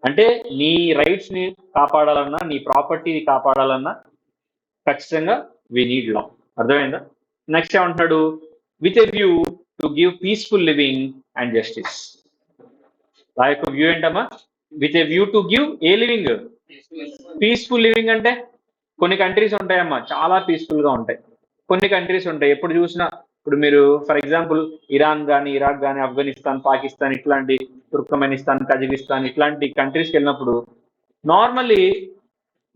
అంటే నీ రైట్స్ ని కాపాడాలన్నా, నీ ప్రాపర్టీని కాపాడాలన్నా ఖచ్చితంగా వి నీడ్ లా. అర్థమైందా? నెక్స్ట్ ఏమంటున్నాడు, with a view to give peaceful living and justice. ఆ యొక్క వ్యూ ఏంటమ్మా, with a view to give a living, peaceful living. అంటే కొన్ని కంట్రీస్ ఉంటాయమ్మా చాలా పీస్ఫుల్ గా ఉంటాయి, కొన్ని కంట్రీస్ ఉంటాయి ఎప్పుడు చూసినా, ఇప్పుడు మీరు ఫర్ ఎగ్జాంపుల్ ఇరాన్ కానీ, ఇరాక్ కానీ, ఆఫ్ఘనిస్తాన్, పాకిస్తాన్, ఇట్లాంటి తుర్కమెనిస్తాన్, కజకిస్తాన్ ఇట్లాంటి కంట్రీస్కి వెళ్ళినప్పుడు నార్మల్లీ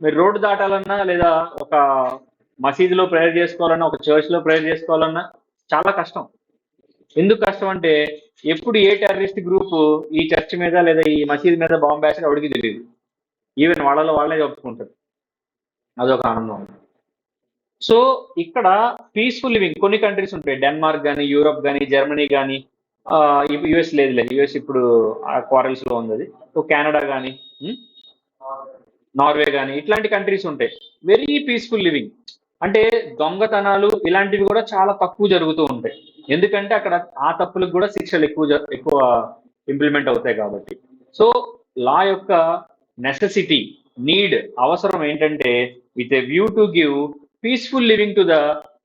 మీరు రోడ్డు దాటాలన్నా, లేదా ఒక మసీదులో ప్రేయర్ చేసుకోవాలన్నా, ఒక చర్చ్లో ప్రేయర్ చేసుకోవాలన్నా చాలా కష్టం. ఎందుకు కష్టం అంటే ఎప్పుడు ఏ టెర్రరిస్ట్ గ్రూప్ ఈ చర్చ్ మీద లేదా ఈ మసీద్ మీద బాంబు వేసారో ఎవరికి తెలియదు, ఈవెన్ వాళ్ళలో వాళ్ళే చెప్పుకుంటారు. అదొక ఆనందం. సో ఇక్కడ పీస్ఫుల్ లివింగ్ కొన్ని కంట్రీస్ ఉంటాయి, డెన్మార్క్ కానీ, యూరోప్ కానీ, జర్మనీ కానీ, యుఎస్ లేదు, యుఎస్ ఇప్పుడు ఆ క్వారల్స్ లో ఉంది అది. సో కెనడా కానీ, నార్వే కానీ, ఇట్లాంటి కంట్రీస్ ఉంటాయి వెరీ పీస్ఫుల్ లివింగ్. అంటే దొంగతనాలు ఇలాంటివి కూడా చాలా తక్కువ జరుగుతూ ఉంటాయి, ఎందుకంటే అక్కడ ఆ తప్పులకు కూడా శిక్షలు ఎక్కువ ఇంప్లిమెంట్ అవుతాయి కాబట్టి. సో లా యొక్క నెసెసిటీ, నీడ్, అవసరం ఏంటంటే with a view to give peaceful living to the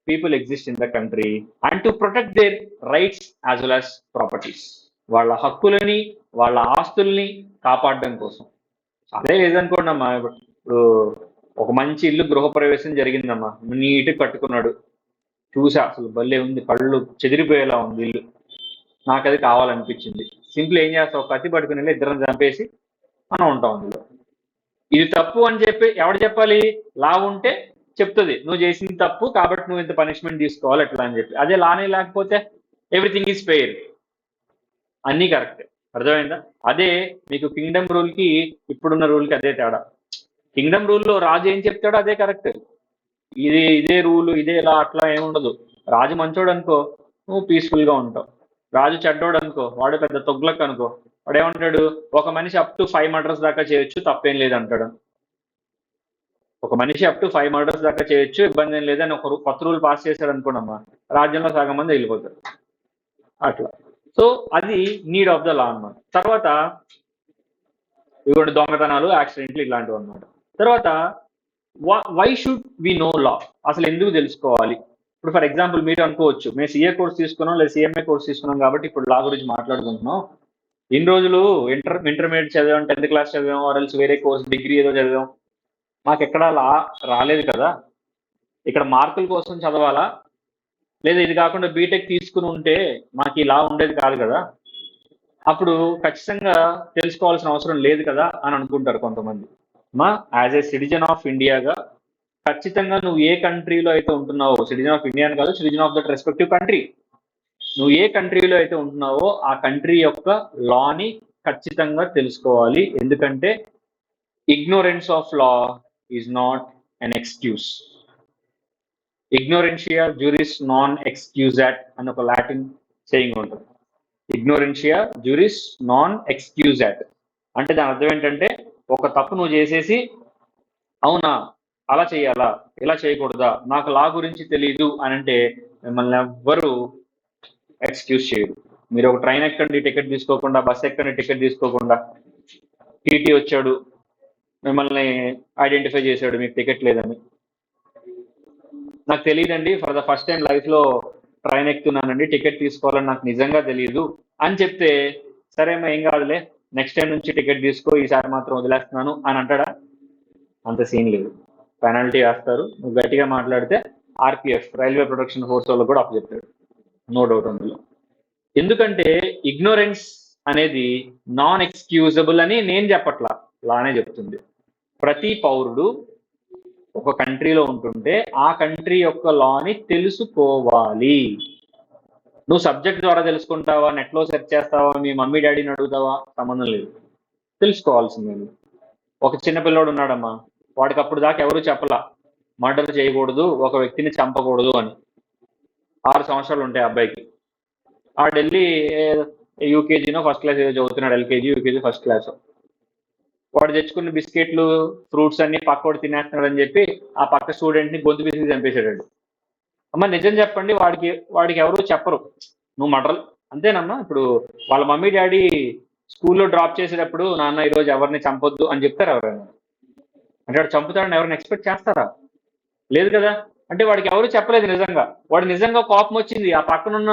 people exist in the country and to protect there rights as well as properties. వాళ్ళ హక్కులని, వాళ్ళ ఆస్తుల్ని కాపాడడం కోసం. అదే లేదనుకోండి అమ్మా, ఇప్పుడు ఒక మంచి ఇల్లు గృహప్రవేశం జరిగిందమ్మా, నీట్గా కట్టుకున్నాడు, చూసా, అసలు భలే ఉంది, కళ్ళు చెదిరిపోయేలా ఉంది ఇల్లు, నాకు అది కావాలనిపించింది. సింపుల్ ఏం చేస్తావు, కత్తి పట్టుకుని వెళ్ళి ఇద్దరం చంపేసి మనం ఉంటాం అందులో. ఇది తప్పు అని చెప్పి ఎవడు చెప్పాలి? లా ఉంటే చెప్తుంది నువ్వు చేసింది తప్పు కాబట్టి నువ్వు ఇంత పనిష్మెంట్ తీసుకోవాలి అట్లా అని చెప్పి. అదే లానే లేకపోతే ఎవ్రీథింగ్ ఈజ్ ఫెయిర్, అన్నీ కరెక్ట్. అర్థమైందా? అదే మీకు కింగ్డమ్ రూల్కి ఇప్పుడున్న రూల్కి అదే తేడా. కింగ్డమ్ రూల్లో రాజు ఏం చెప్తాడో అదే కరెక్ట్, ఇదే రూలు ఇదే లా అట్లా ఏముండదు. రాజు మంచోడు అనుకో నువ్వు పీస్ఫుల్గా ఉంటావు, రాజు చెడ్డోడు అనుకో వాడు పెద్ద తొగ్లక్ అనుకో వాడు ఏమంటాడు, ఒక మనిషి అప్ టు 5 మర్డర్స్ దాకా చేయొచ్చు తప్పేం లేదు అంటాడు. ఒక మనిషి అప్ టు 5 మర్డర్స్ దాకా చేయొచ్చు ఇబ్బంది ఏం లేదని ఒక కొత్త రూల్ పాస్ చేశాడు అనుకోనమ్మా, రాజ్యంలో సగం మంది వెళ్ళిపోతారు అట్లా. సో అది నీడ్ ఆఫ్ ద లా అన్నమాట. తర్వాత ఇటువంటి దొంగతనాలు, యాక్సిడెంట్లు ఇలాంటివి అన్నమాట. తర్వాత why should we know law, అసలు ఎందుకు తెలుసుకోవాలి? ఇప్పుడు ఫర్ ఎగ్జాంపుల్ మీరు అనుకోవచ్చు, మేము సిఏ కోర్స్ తీసుకున్నాం లేదా సిఎంఏ కోర్స్ తీసుకున్నాం కాబట్టి ఇప్పుడు లా గురించి మాట్లాడుకుంటున్నాం. ఇన్ని రోజులు ఇంటర్మీడియట్ చదివాం, 10th క్లాస్ చదివాం, ఆర్ఎల్స్ వేరే కోర్స్ డిగ్రీ ఏదో చదివాం, మాకు ఎక్కడా లా రాలేదు కదా, ఇక్కడ మార్కుల కోసం చదవాలా, లేదా ఇది కాకుండా బీటెక్ తీసుకుని ఉంటే మాకు ఈ లా ఉండేది కాదు కదా, అప్పుడు ఖచ్చితంగా తెలుసుకోవాల్సిన అవసరం లేదు కదా అని అనుకుంటారు కొంతమంది. మా యాజ్ ఏ సిటిజన్ ఆఫ్ ఇండియాగా ఖచ్చితంగా నువ్వు ఏ కంట్రీలో అయితే ఉంటున్నావో, సిటిజన్ ఆఫ్ ఇండియా కాదు, citizen of that respective country, నువ్వు ఏ కంట్రీలో అయితే ఉంటున్నావో ఆ కంట్రీ యొక్క లాని ఖచ్చితంగా తెలుసుకోవాలి. ఎందుకంటే ignorance of law is not an excuse. ఇగ్నోరెన్షియా జ్యూరిస్ నాన్ ఎక్స్క్యూజాట్ అని ఒక లాటిన్ సేయింగ్ ఉంటుంది. ఇగ్నోరెన్షియా జ్యూరిస్ నాన్ ఎక్స్క్యూజాట్ అంటే దాని అర్థం ఏంటంటే, ఒక తప్పు నువ్వు చేసేసి అవునా అలా చేయాలా ఇలా చేయకూడదా నాకు లా గురించి తెలియదు అని అంటే మిమ్మల్ని ఎవ్వరు ఎక్స్క్యూజ్ చేయరు. మీరు ఒక ట్రైన్ ఎక్కండి టికెట్ తీసుకోకుండా, బస్ ఎక్కండి టికెట్ తీసుకోకుండా, టీటీ వచ్చాడు మిమ్మల్ని ఐడెంటిఫై చేశాడు మీకు టికెట్ లేదని, నాకు తెలియదండి ఫర్ ద ఫస్ట్ టైం లైఫ్లో ట్రైన్ ఎక్కుతున్నానండి టికెట్ తీసుకోవాలని నాకు నిజంగా తెలియదు అని చెప్తే, సరేమ్మా ఏం కాదులే నెక్స్ట్ టైం నుంచి టికెట్ తీసుకో ఈసారి మాత్రం వదిలేస్తున్నాను అని అంటాడా? అంత సీన్ లేదు, పెనాల్టీ వేస్తారు. నువ్వు గట్టిగా మాట్లాడితే ఆర్పిఎఫ్ రైల్వే ప్రొటెక్షన్ ఫోర్స్ వాళ్ళు కూడా అప్పు చెప్తాడు, నో డౌట్ అందులో. ఎందుకంటే ఇగ్నోరెన్స్ అనేది నాన్ ఎక్స్క్యూజబుల్ అని నేను చెప్పట్లా, లానే చెప్తుంది. ప్రతి పౌరుడు ఒక కంట్రీలో ఉంటుంటే ఆ కంట్రీ యొక్క లాని తెలుసుకోవాలి. నువ్వు సబ్జెక్ట్ ద్వారా తెలుసుకుంటావా, నెట్లో సెర్చ్ చేస్తావా, మీ మమ్మీ డాడీని అడుగుతావా, సంబంధం లేదు, తెలుసుకోవాల్సిందే. ఒక చిన్న పిల్లోడు ఉన్నాడమ్మా, వాడికి అప్పుడు దాకా ఎవరు చెప్పలా మర్డర్ చేయకూడదు, ఒక వ్యక్తిని చంపకూడదు అని. 6 సంవత్సరాలు ఉంటాయి అబ్బాయికి. ఆ ఢిల్లీ యూకేజీనో ఫస్ట్ క్లాస్ ఏదో చదువుతున్నాడు, ఎల్కేజీ యూకేజీ ఫస్ట్ క్లాస్. వాడు తెచ్చుకున్న బిస్కెట్లు ఫ్రూట్స్ అన్ని పక్కోడు తినేస్తున్నాడు అని చెప్పి ఆ పక్క స్టూడెంట్ని గొంతు బిసికి చంపేశాడు. అమ్మ నిజం చెప్పండి, వాడికి ఎవరు చెప్పరు నువ్వు మర్డర్ అంతేనమ్మా. ఇప్పుడు వాళ్ళ మమ్మీ డాడీ స్కూల్లో డ్రాప్ చేసేటప్పుడు నాన్న ఈరోజు ఎవరిని చంపొద్దు అని చెప్తారు ఎవరైనా? అంటే వాడు చంపుతాడని ఎవరైనా ఎక్స్పెక్ట్ చేస్తారా? లేదు కదా. అంటే వాడికి ఎవరు చెప్పలేదు నిజంగా, వాడు నిజంగా కోపం వచ్చింది, ఆ పక్కనున్న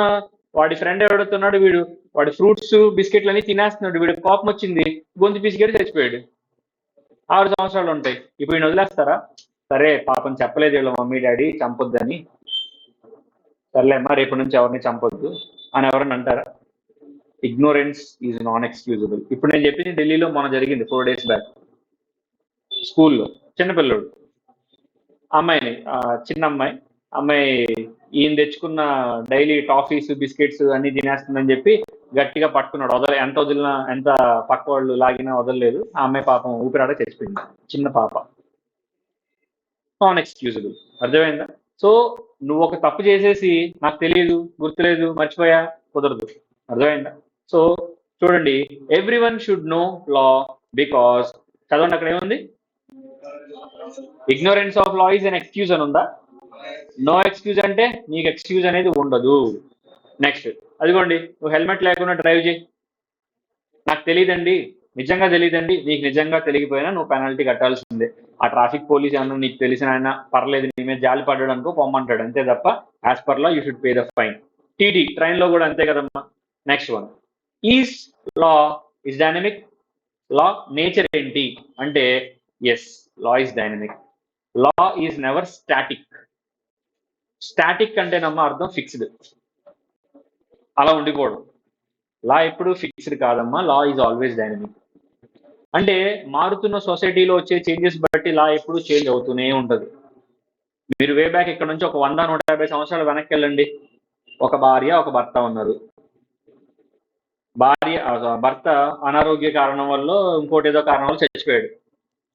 వాడి ఫ్రెండ్ ఎవడుతున్నాడు వీడు వాడి ఫ్రూట్స్ బిస్కెట్లు అన్ని తినేస్తున్నాడు, వీడికి కోపం వచ్చింది గొంతు పిసికేడు చచ్చిపోయాడు. 6 సంవత్సరాలు ఉంటాయి. ఇప్పుడు ఈయన వదిలేస్తారా? సరే పాపం చెప్పలేదు వీళ్ళ మమ్మీ డాడీ చంపొద్దని, సర్లేమ్మా రేపు నుంచి ఎవరిని చంపొద్దు అని ఎవరన్నా అంటారా? Ignorance is non excusable. ఇప్పుడు నేను చెప్పింది ఢిల్లీలో మన జరిగింది 4 days బ్యాక్. స్కూల్లో చిన్నపిల్లడు అమ్మాయిని, చిన్న అమ్మాయి ఈయన తెచ్చుకున్న డైలీ టాఫీస్ బిస్కెట్స్ అన్ని తినేస్తుందని చెప్పి గట్టిగా పట్టుకున్నాడు, ఎంత వదిలినా ఎంత పక్క వాళ్ళు లాగినా వదలలేదు. ఆ అమ్మాయి పాపం ఊపిరాడ చచ్చిపోయింది, చిన్న పాప. Non excusable. అర్థమైందా? సో నువ్వు ఒక తప్పు చేసేసి నాకు తెలియదు, గుర్తులేదు, మర్చిపోయా, కుదరదు. అర్థమైందా? సో చూడండి, everyone should know law because, చదవండి అక్కడ ఏముంది, ignorance of law is an excuse అని ఉందా? నో ఎక్స్క్యూజ్ అంటే నీకు ఎక్స్క్యూజ్ అనేది ఉండదు. నెక్స్ట్ అదిగోండి, నువ్వు హెల్మెట్ లేకుండా డ్రైవ్ చేయి, నాకు తెలియదండి, నిజంగా తెలియదండి, నీకు నిజంగా తెలియకపోయినా నువ్వు పెనాల్టీ కట్టాల్సిందే. ఆ ట్రాఫిక్ పోలీస్ ఏమన్నా నీకు తెలిసిన ఆయన పర్లేదు నీ మీద జాలి పడ్డాడు అనుకో పొమ్మంటాడు, అంతే తప్ప as per law you should pay the fine. TT ట్రైన్లో కూడా అంతే కదమ్మా. Next one, is law is dynamic. Law nature ఏంటి అంటే, yes law is dynamic. Law is never static. Static అంటేనమ్మా అర్థం ఫిక్స్డ్, అలా ఉండిపోవడం. లా ఎప్పుడు ఫిక్స్డ్ కాదమ్మా, లా ఈజ్ ఆల్వేస్ డైనమిక్. అంటే మారుతున్న సొసైటీలో వచ్చే చేంజెస్ బట్టి లా ఎప్పుడు చేంజ్ అవుతూనే ఉంటుంది. మీరు వే బ్యాక్ ఇక్కడ నుంచి ఒక 100-150 సంవత్సరాలు వెనక్కి వెళ్ళండి. ఒక భార్య ఒక భర్త ఉన్నారు. భర్త అనారోగ్య కారణం వల్ల ఇంకోటి ఏదో కారణం వల్ల చచ్చిపోయాడు.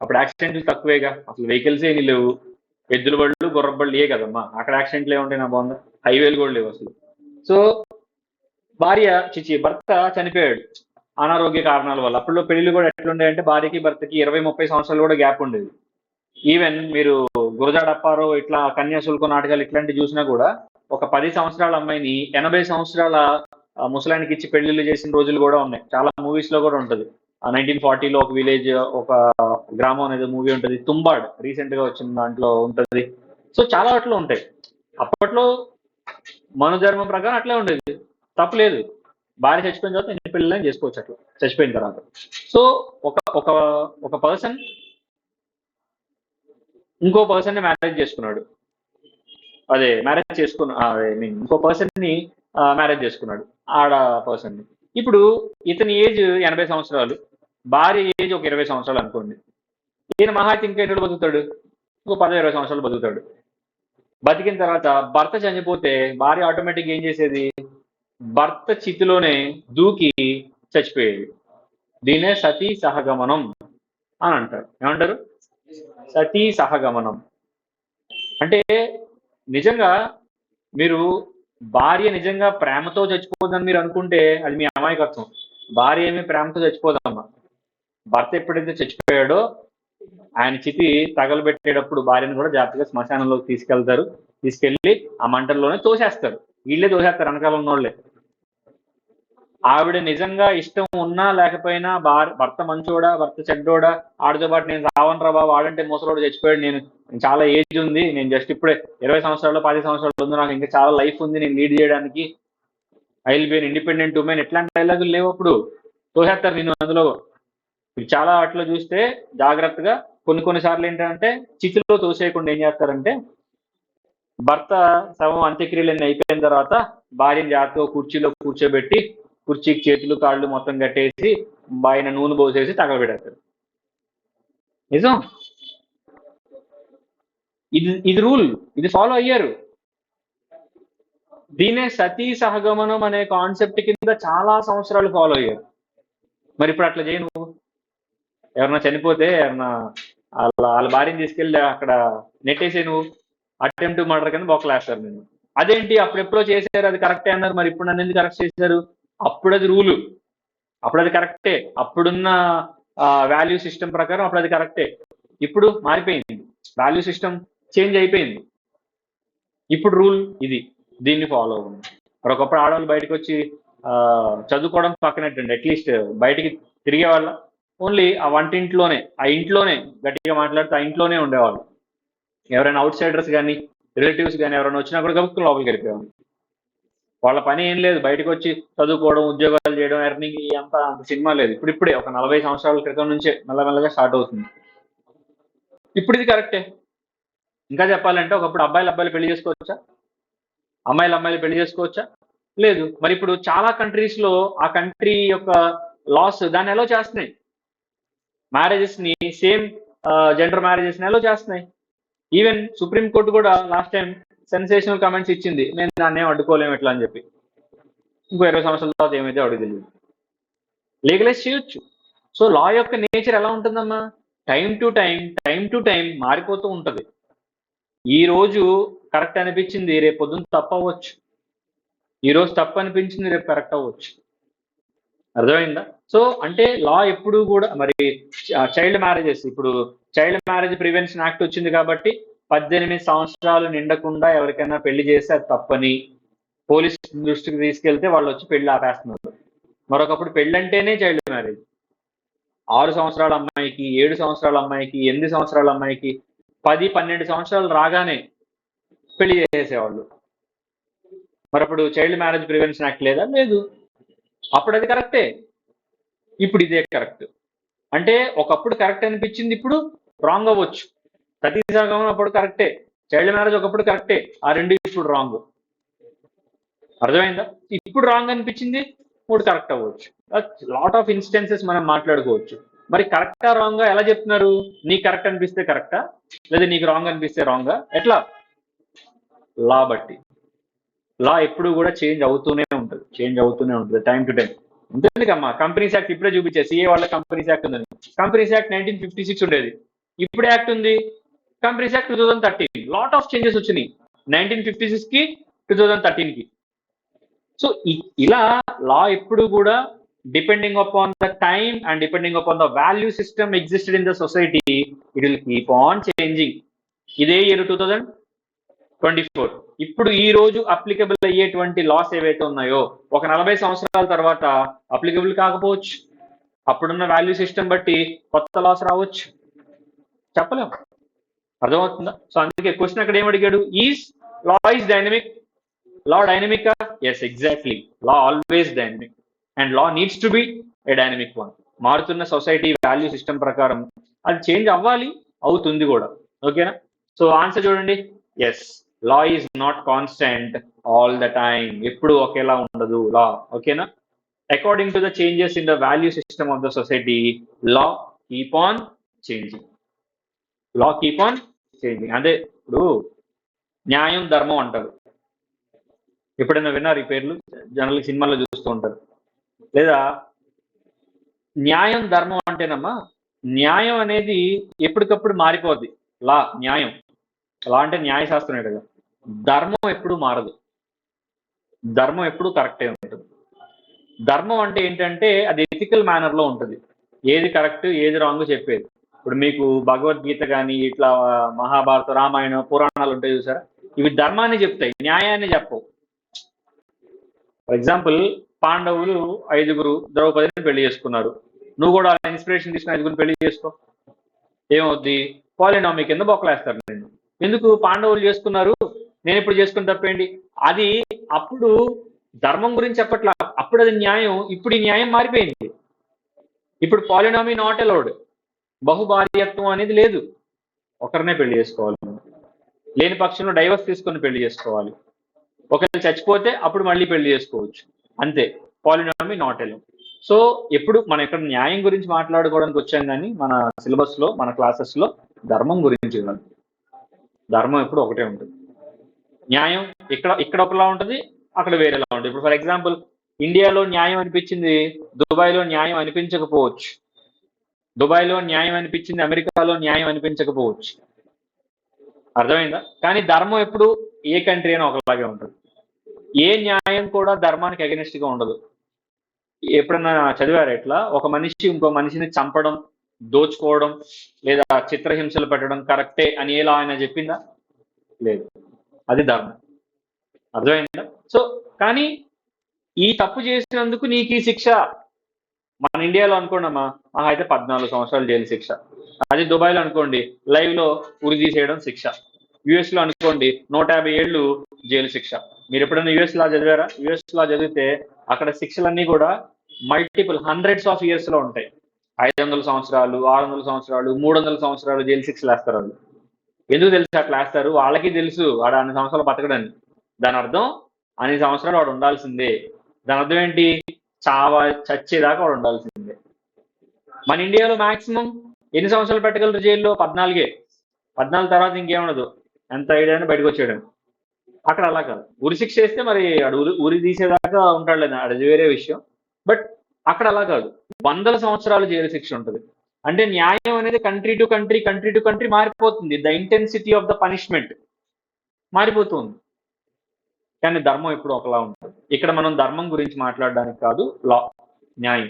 అప్పుడు యాక్సిడెంట్లు తక్కువేగా, అసలు వెహికల్స్ ఏమీ లేవు, ఎద్దుల బళ్ళు గుర్రపు బళ్ళు ఏ కదమ్మా. అక్కడ యాక్సిడెంట్లు ఏముంటాయి నా బాగుందా, హైవేలు కూడా లేవు అసలు. సో భర్త చనిపోయాడు అనారోగ్య కారణాల వల్ల. అప్పుడు పెళ్లి కూడా ఎట్లుండే భార్యకి భర్తకి 20-30 సంవత్సరాలు కూడా గ్యాప్ ఉండేది. ఈవెన్ మీరు గురజాడ అప్పారో ఇట్లా కన్యాశుల్కం నాటకాలు ఇట్లాంటివి చూసినా కూడా ఒక 10 సంవత్సరాల అమ్మాయిని 80 సంవత్సరాల ముసలానికి ఇచ్చి పెళ్లిళ్ళు చేసిన రోజులు కూడా ఉన్నాయి. చాలా మూవీస్ లో కూడా ఉంటది. 1940లో ఒక విలేజ్, ఒక గ్రామం అనేది మూవీ ఉంటుంది. తుంబాడ్ రీసెంట్ గా వచ్చిన దాంట్లో ఉంటది. సో చాలా వాటిలో ఉంటాయి. అప్పట్లో మనోధర్మం ప్రకారం అట్లే ఉండేది, తప్పలేదు. భార్య చచ్చిపోయిన తర్వాత ఎన్ని పెళ్ళిళ్ళని చేసుకోవచ్చు అట్లా చచ్చిపోయిన తర్వాత. సో ఒక ఒక ఒక పర్సన్ ఇంకో పర్సన్ ని మ్యారేజ్ చేసుకున్నాడు, అదే మ్యారేజ్ చేసుకున్న ఇంకో పర్సన్ ని మ్యారేజ్ చేసుకున్నాడు ఆడ పర్సన్ ని. ఇప్పుడు ఇతని ఏజ్ 80 సంవత్సరాలు, భార్య ఏజ్ ఒక 20 సంవత్సరాలు అనుకోండి. ఈయన మహా అయితే ఇంకా ఎన్ని బతుకుతాడు, ఇంకో 10-20 సంవత్సరాలు బతుకుతాడు. బతికిన తర్వాత భర్త చనిపోతే భార్య ఆటోమేటిక్ ఏం చేసేది, భర్త చితిలోనే దూకి చచ్చిపోయేది. దీనే సతీ సహగమనం అని అంటారు. ఏమంటారు, సతీ సహగమనం. అంటే నిజంగా మీరు భార్య నిజంగా ప్రేమతో చచ్చిపోదని మీరు అనుకుంటే అది మీ అమాయకత్వం. భార్య ఏమీ ప్రేమతో చచ్చిపోదమ్మా. భర్త ఎప్పుడైతే చచ్చిపోయాడో ఆయన చితి తగలబెట్టేటప్పుడు భార్యను కూడా జాగ్రత్తగా శ్మశానంలోకి తీసుకెళ్తారు. తీసుకెళ్లి ఆ మంటల్లోనే తోసేస్తారు. వీళ్ళే తోసేస్తారు, వెనకాల ఉన్నోళ్లే. ఆవిడ నిజంగా ఇష్టం ఉన్నా లేకపోయినా భర్త మంచోడా భర్త చెడ్డోడా, ఆడితో పాటు నేను రావణరా బాబు, ఆడంటే ముసలోడు చచ్చిపోయాడు, నేను చాలా ఏజ్ ఉంది, నేను జస్ట్ ఇప్పుడే 20 సంవత్సరాలు 10 సంవత్సరాలు ఉంది, నాకు ఇంకా చాలా లైఫ్ ఉంది నేను లీడ్ చేయడానికి, I will be independent women, ఎట్లాంటి డైలాగులు లేవు. అప్పుడు తోసేస్తారు నిన్ను అందులో. చాలా వాటిలో చూస్తే జాగ్రత్తగా కొన్నిసార్లు ఏంటంటే చితిలో తోసేయకుండా ఏం చేస్తారంటే, భర్త శవం అంత్యక్రియలన్నీ అయిపోయిన తర్వాత భార్యను జాగ్రత్తగా కుర్చీలో కూర్చోబెట్టి కుర్చీకి చేతులు కాళ్ళు మొత్తం కట్టేసి ఆయన నూనె పోసేసి తగలబెడతారు. నిజం, ఇది రూల్, ఇది ఫాలో అయ్యారు. దీనే సతీ సహగమనం అనే కాన్సెప్ట్ కింద చాలా సంవత్సరాలు ఫాలో అయ్యారు. మరి ఇప్పుడు అట్లా చేయ నువ్వు, ఎవరన్నా చనిపోతే ఎవరన్నా వాళ్ళ భార్యను తీసుకెళ్ళి అక్కడ నెట్టేసే, నువ్వు అటెంప్ట్ మర్డర్ కింద బొక్కలేస్తారు నేను. అదేంటి అప్పుడెప్పుడో చేశారు, అది కరెక్టే అన్నారు, మరి ఇప్పుడు నన్ను ఎందుకు కరెక్ట్ చేశారు? అప్పుడు అది రూలు, అప్పుడు అది కరెక్టే, అప్పుడున్న వాల్యూ సిస్టమ్ ప్రకారం అప్పుడు అది కరెక్టే. ఇప్పుడు మారిపోయింది, వాల్యూ సిస్టమ్ చేంజ్ అయిపోయింది. ఇప్పుడు రూల్ ఇది, దీన్ని ఫాలో అవ్వండి. మరి ఒకప్పుడు ఆడవాళ్ళు బయటకు వచ్చి చదువుకోవడం పక్కనట్టండి, అట్లీస్ట్ బయటికి తిరిగే వాళ్ళ ఓన్లీ ఆ వంటింట్లోనే, ఆ ఇంట్లోనే గట్టిగా మాట్లాడితే ఆ ఇంట్లోనే ఉండేవాళ్ళు. ఎవరైనా అవుట్ సైడర్స్ కానీ రిలేటివ్స్ కానీ ఎవరైనా వచ్చినా కూడా గబుక్కుని లోపలికి వెళ్ళిపోయేవాళ్ళు. వాళ్ళ పని ఏం లేదు, బయటకు వచ్చి చదువుకోవడం, ఉద్యోగాలు చేయడం, ఎర్నింగ్, అంత సినిమా లేదు. ఇప్పుడే ఒక 40 సంవత్సరాల క్రితం నుంచే మెల్లమెల్లగా స్టార్ట్ అవుతుంది. ఇప్పుడు ఇది కరెక్టే. ఇంకా చెప్పాలంటే ఒకప్పుడు అబ్బాయిలు పెళ్లి చేసుకోవచ్చా, అమ్మాయిలు పెళ్లి చేసుకోవచ్చా? లేదు. మరి ఇప్పుడు చాలా కంట్రీస్ లో ఆ కంట్రీ యొక్క లాస్ దాన్ని ఎలా చేస్తున్నాయి, మ్యారేజెస్ ని సేమ్ జెండర్ మ్యారేజెస్ ని ఎలా చేస్తున్నాయి. ఈవెన్ సుప్రీం కోర్టు కూడా లాస్ట్ టైం సెన్సేషనల్ కమెంట్స్ ఇచ్చింది, మేము దాన్ని ఏం అడ్డుకోలేము ఎట్లా అని చెప్పి. ఇంకో 20 సంవత్సరాల తర్వాత ఏమైతే అడుగు తెలియదు, లీగలైజ్ చేయొచ్చు. సో లా యొక్క నేచర్ ఎలా ఉంటుందమ్మా, టైం టు టైం మారిపోతూ ఉంటది. ఈ రోజు కరెక్ట్ అనిపించింది, రేపు పొద్దున్న తప్పు అవ్వచ్చు. ఈ రోజు తప్పు అనిపించింది, రేపు కరెక్ట్ అవ్వచ్చు. అర్థమైందా? సో అంటే లా ఎప్పుడు కూడా, మరి చైల్డ్ మ్యారేజెస్, ఇప్పుడు చైల్డ్ మ్యారేజ్ ప్రివెన్షన్ యాక్ట్ వచ్చింది కాబట్టి 18 సంవత్సరాలు నిండకుండా ఎవరికైనా పెళ్లి చేస్తే అది తప్పని పోలీస్ దృష్టికి తీసుకెళ్తే వాళ్ళు వచ్చి పెళ్లి ఆపేస్తున్నారు. మరొకప్పుడు పెళ్ళంటేనే చైల్డ్ మ్యారేజ్. 6 సంవత్సరాల అమ్మాయికి, 7 సంవత్సరాల అమ్మాయికి, 8 సంవత్సరాల అమ్మాయికి 10-12 సంవత్సరాలు రాగానే పెళ్లి చేసేసేవాళ్ళు. మరి అప్పుడు చైల్డ్ మ్యారేజ్ ప్రివెన్షన్ యాక్ట్ లేదా? లేదు. అప్పుడు అది కరెక్టే, ఇప్పుడు ఇదే కరెక్ట్. అంటే ఒకప్పుడు కరెక్ట్ అనిపించింది, ఇప్పుడు రాంగ్ అవ్వచ్చు. సతీ సహగమనం అప్పుడు కరెక్టే, చైల్డ్ మ్యారేజ్ ఒకప్పుడు కరెక్టే. ఆ రెండు ఇప్పుడు రాంగ్. అర్థమైందా? ఇప్పుడు రాంగ్ అనిపించింది, ఇప్పుడు కరెక్ట్ అవ్వచ్చు. లాట్ ఆఫ్ ఇన్స్టెన్సెస్ మనం మాట్లాడుకోవచ్చు. మరి కరెక్టా రాంగా ఎలా చెప్తున్నారు? నీకు కరెక్ట్ అనిపిస్తే కరెక్టా, లేదా నీకు రాంగ్ అనిపిస్తే రాంగా? ఎట్లా? లా బట్టి. లా ఎప్పుడు కూడా చేంజ్ అవుతూనే ఉంటుంది టైం టు టైం. అంతేందుకమ్మా, కంపెనీస్ యాక్ట్ ఇప్పుడే చూపించే సిఏ వాళ్ళ కంపెనీస్ యాక్ట్ ఉందని. కంపెనీస్ యాక్ట్ 1956 ఉండేది, ఇప్పుడు యాక్ట్ ఉంది companies act 2013. Lot of changes వచ్చినాయి 1956 కి 2013 కి. సో ఇలా లా ఎప్పుడు కూడా depending upon the time and depending upon the value system existed in the society, it will keep on changing. ఇదే ఇయర్ 2024. ఇప్పుడు ఈ రోజు అప్లికబుల్ అయ్యేటువంటి లాస్ ఏవైతే ఉన్నాయో ఒక 40 సంవత్సరాల తర్వాత అప్లికబుల్ కాకపోవచ్చు. అప్పుడున్న వాల్యూ సిస్టమ్ బట్టి కొత్త లాస్ రావచ్చు, చెప్పలేము. అర్థమవుతుందా? సో అందుకే క్వశ్చన్ అక్కడ ఏమడిగాడు, is law is dynamic. Law డైనమికా? Yes, exactly. Law always dynamic and law needs to be a dynamic one. మారుతున్న సొసైటీ వాల్యూ సిస్టమ్ ప్రకారం అది చేంజ్ అవ్వాలి, అవుతుంది కూడా. ఓకేనా? సో ఆన్సర్ చూడండి, yes, law is not constant all the time. ఎప్పుడు ఒకేలా ఉండదు లా. ఓకేనా? According to the changes in the value system of the society, law keep on changing. Law keep on changing. అదే ఇప్పుడు న్యాయం ధర్మం అంటారు. ఎప్పుడైనా విన్నారు ఈ పేర్లు? జనరల్ సినిమాల్లో చూస్తూ ఉంటారు. లేదా న్యాయం ధర్మం అంటేనమ్మా, న్యాయం అనేది ఎప్పటికప్పుడు మారిపోద్ది. లా, న్యాయం, లా అంటే న్యాయశాస్త్రమే కదా. ధర్మం ఎప్పుడు మారదు, ధర్మం ఎప్పుడు కరెక్టే ఉంటుంది. ధర్మం అంటే ఏంటంటే అది ఎథికల్ మేనర్లో ఉంటుంది, ఏది కరెక్ట్ ఏది రాంగ్ చెప్పేది. ఇప్పుడు మీకు భగవద్గీత కానీ ఇట్లా మహాభారత రామాయణం పురాణాలు ఉంటాయి చూసారా, ఇవి ధర్మాన్ని చెప్తాయి, న్యాయాన్ని చెప్పవు. ఫర్ ఎగ్జాంపుల్, పాండవులు 5గురు ద్రౌపదిని పెళ్లి చేసుకున్నారు. నువ్వు కూడా ఇన్స్పిరేషన్ తీసుకుని 5గురిని పెళ్లి చేసుకో, ఏమవుద్ది? పాలినామీ కింద బొక్కలేస్తారు నేను. ఎందుకు పాండవులు చేసుకున్నారు, నేను ఇప్పుడు చేసుకుని తప్పేంటి? అది అప్పుడు ధర్మం గురించి చెప్పట్లా, అప్పుడు అది న్యాయం. ఇప్పుడు ఈ న్యాయం మారిపోయింది. ఇప్పుడు పాలినామీ నాట్ అలౌడ్, బహుభార్యత్వం అనేది లేదు, ఒకరినే పెళ్లి చేసుకోవాలి. లేని పక్షంలో డైవర్స్ తీసుకొని పెళ్లి చేసుకోవాలి. ఒకరు చచ్చిపోతే అప్పుడు మళ్ళీ పెళ్లి చేసుకోవచ్చు, అంతే. పాలినామీ నాట్ అలౌడ్. సో ఎప్పుడు మనం ఇక్కడ న్యాయం గురించి మాట్లాడుకోవడానికి వచ్చాం, కానీ మన సిలబస్ లో మన క్లాసెస్ లో ధర్మం గురించి కాదు. ధర్మం ఎప్పుడు ఒకటే ఉంటుంది. న్యాయం ఇక్కడ ఒకలా ఉంటుంది, అక్కడ వేరేలా ఉంటుంది. ఇప్పుడు ఫర్ ఎగ్జాంపుల్, ఇండియాలో న్యాయం అనిపించింది దుబాయ్లో న్యాయం అనిపించకపోవచ్చు, దుబాయ్లో న్యాయం అనిపించింది అమెరికాలో న్యాయం అనిపించకపోవచ్చు. అర్థమైందా? కానీ ధర్మం ఎప్పుడు ఏ కంట్రీ అయినా ఒకలాగే ఉంటుంది. ఏ న్యాయం కూడా ధర్మానికి అగెనిస్ట్ గా ఉండదు. ఎప్పుడన్నా చదివారా ఇట్లా ఒక మనిషి ఇంకో మనిషిని చంపడం, దోచుకోవడం లేదా చిత్రహింసలు పెట్టడం కరెక్టే అని ఎలా ఆయన చెప్పిందా? లేదు, అది ధర్మం. అర్థమైందా? సో కానీ ఈ తప్పు చేసినందుకు నీకు ఈ శిక్ష, మన ఇండియాలో అనుకోండమ్మా అయితే 14 సంవత్సరాలు జైలు శిక్ష. అది దుబాయ్లో అనుకోండి లైవ్ లో ఉరి తీసేయడం శిక్ష. యుఎస్ లో అనుకోండి 150 ఏళ్ళు జైలు శిక్ష. మీరు ఎప్పుడైనా యుఎస్ లా చదివారా? యుఎస్ లా చదివితే అక్కడ శిక్షలన్నీ కూడా మల్టిపుల్ హండ్రెడ్స్ ఆఫ్ ఇయర్స్ లో ఉంటాయి. 500 సంవత్సరాలు, 600 సంవత్సరాలు, 300 సంవత్సరాలు జైలు శిక్షలు వేస్తారు వాళ్ళు. ఎందుకు తెలుసు అట్లా వేస్తారు? వాళ్ళకి తెలుసు వాడు అన్ని సంవత్సరాలు బతకడని. దాని అర్థం అన్ని సంవత్సరాలు వాడు ఉండాల్సిందే. దాని అర్థం ఏంటి? చచ్చేదాకా వాడు ఉండాల్సిందే. మన ఇండియాలో మాక్సిమం ఎన్ని సంవత్సరాలు పెట్టగలరు జైల్లో? 14. 14 తర్వాత ఇంకేముండదు, ఎంత ఏడైనా బయటకు వచ్చేయడం. అక్కడ అలా కాదు. ఉరి శిక్ష వేస్తే మరి ఉరి తీసేదాకా ఉంటాడు లేదా, అది వేరే విషయం. బట్ అక్కడ అలా కాదు, 100 సంవత్సరాలు జైలు శిక్ష ఉంటుంది. అంటే న్యాయం అనేది కంట్రీ టు కంట్రీ మారిపోతుంది. The intensity of the punishment మారిపోతుంది. కానీ ధర్మం ఎప్పుడు ఒకలా ఉంటుంది. ఇక్కడ మనం ధర్మం గురించి మాట్లాడడానికి కాదు, లా, న్యాయం.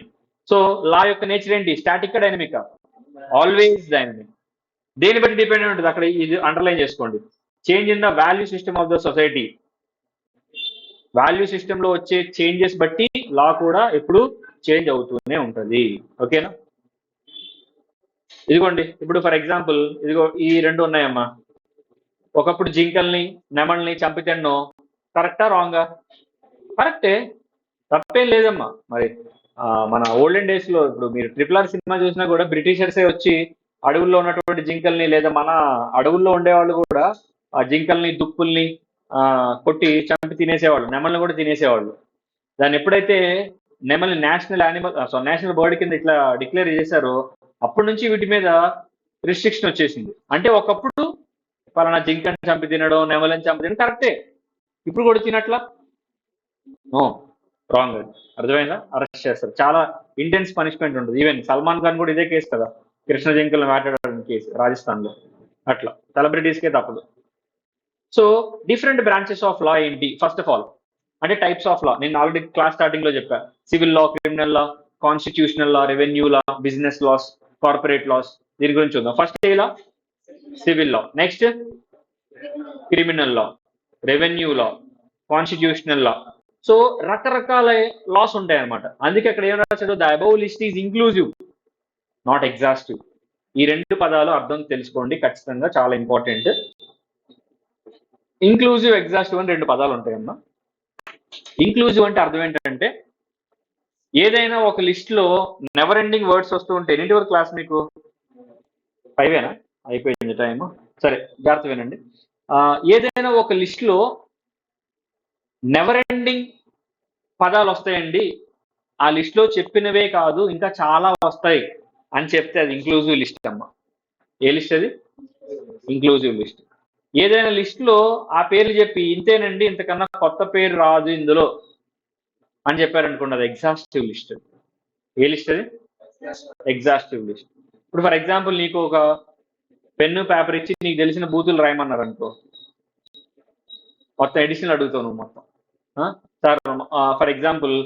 సో లా యొక్క నేచర్ ఏంటి? Static, dynamic? Always dynamic. దేని బట్టి డిపెండ్ ఉంటుంది? అక్కడ ఇది అండర్లైన్ చేసుకోండి. Change in the value system of the society. Value system లో వచ్చే చేంజెస్ బట్టి లా కూడా ఎప్పుడు చేంజ్ అవుతూనే ఉంటుంది. ఓకేనా? ఇదిగోండి, ఇప్పుడు ఫర్ ఎగ్జాంపుల్ ఇదిగో ఈ రెండు ఉన్నాయమ్మా. ఒకప్పుడు జింకల్ని నెమల్ని చంపి తిన్నో కరెక్టా రాంగా? కరెక్టే, తప్పేం లేదమ్మా. మరి మన ఓల్డెన్ డేస్ లో ఇప్పుడు మీరు RRR సినిమా చూసినా కూడా బ్రిటిషర్సే వచ్చి అడవుల్లో ఉన్నటువంటి జింకల్ని లేదా మన అడవుల్లో ఉండేవాళ్ళు కూడా ఆ జింకల్ని దుప్పుల్ని కొట్టి చంపి తినేసేవాళ్ళు, నెమల్ని కూడా తినేసేవాళ్ళు. దాన్ని ఎప్పుడైతే నెమలి నేషనల్ బర్డ్ కింద ఇట్లా డిక్లేర్ చేశారో అప్పటి నుంచి వీటి మీద రిస్ట్రిక్షన్ వచ్చేసింది. అంటే ఒకప్పుడు పలానా జింకని చంపి తినడం, నెమలని చంపి తినడం కరెక్టే, ఇప్పుడు కూడా తినట్లా? No, wrong. అది అర్థమైందా? అరెస్ట్ చేస్తారు, చాలా ఇంటెన్స్ పనిష్మెంట్ ఉంటుంది. ఈవెన్ సల్మాన్ ఖాన్ కూడా ఇదే కేసు కదా, కృష్ణ జింకలను వేటాడడం కేసు రాజస్థాన్ లో. అట్లా సెలబ్రిటీస్కే తప్పదు. So different branches of law ఏంటి? ఫస్ట్ ఆఫ్ ఆల్ అంటే టైప్స్ ఆఫ్ లా నేను ఆల్రెడీ క్లాస్ స్టార్టింగ్ లో చెప్పా. Civil law, criminal law, constitutional law, revenue law, business laws, corporate laws. దీని గురించి చూద్దాం. ఫస్ట్ ఏ law? Civil law. Next criminal law, revenue law, constitutional law. So రకరకాల loss ఉంటాయి అనమాట. అందుకే అక్కడ ఏం రాశాడు? The above list is inclusive, not exhaustive. ఈ రెండు పదాలు అర్థం తెలుసుకోండి ఖచ్చితంగా, చాలా ఇంపార్టెంట్. ఇంక్లూజివ్, ఎగ్జాస్టివ్ అని రెండు పదాలు ఉంటాయమ్మా. ఇంక్లూజివ్ అంటే అర్థం ఏంటంటే ఏదైనా ఒక లిస్ట్ లో నెవర్ ఎండింగ్ వర్డ్స్ వస్తూ ఉంటాయి. ఎన్నింటి వరకు క్లాస్ మీకు? 5ఏనా? అయిపోయింది టైం. సరే, జాగ్రత్త వినండి. ఏదైనా ఒక లిస్ట్ లో నెవర్ ఎండింగ్ పదాలు వస్తాయండి, ఆ లిస్ట్ లో చెప్పినవే కాదు ఇంకా చాలా వస్తాయి అని చెప్తే అది ఇంక్లూజివ్ లిస్ట్ అమ్మా. ఏ లిస్ట్ అది? Inclusive list. ఏదైనా లిస్ట్ లో ఆ పేర్లు చెప్పి ఇంతేనండి, ఇంతకన్నా కొత్త పేరు రాదు ఇందులో అని చెప్పారనుకోండి, అది ఎగ్జాస్టివ్ లిస్ట్. ఏ లిస్ట్ అది? Exhaustive list. ఇప్పుడు ఫర్ ఎగ్జాంపుల్ నీకు ఒక పెన్ను పేపర్ ఇచ్చి నీకు తెలిసిన బూతులు రాయమన్నారు అనుకో, మొత్తం ఎడిషనల్ అడుగుతావు నువ్వు మొత్తం. సార్ ఫర్ ఎగ్జాంపుల్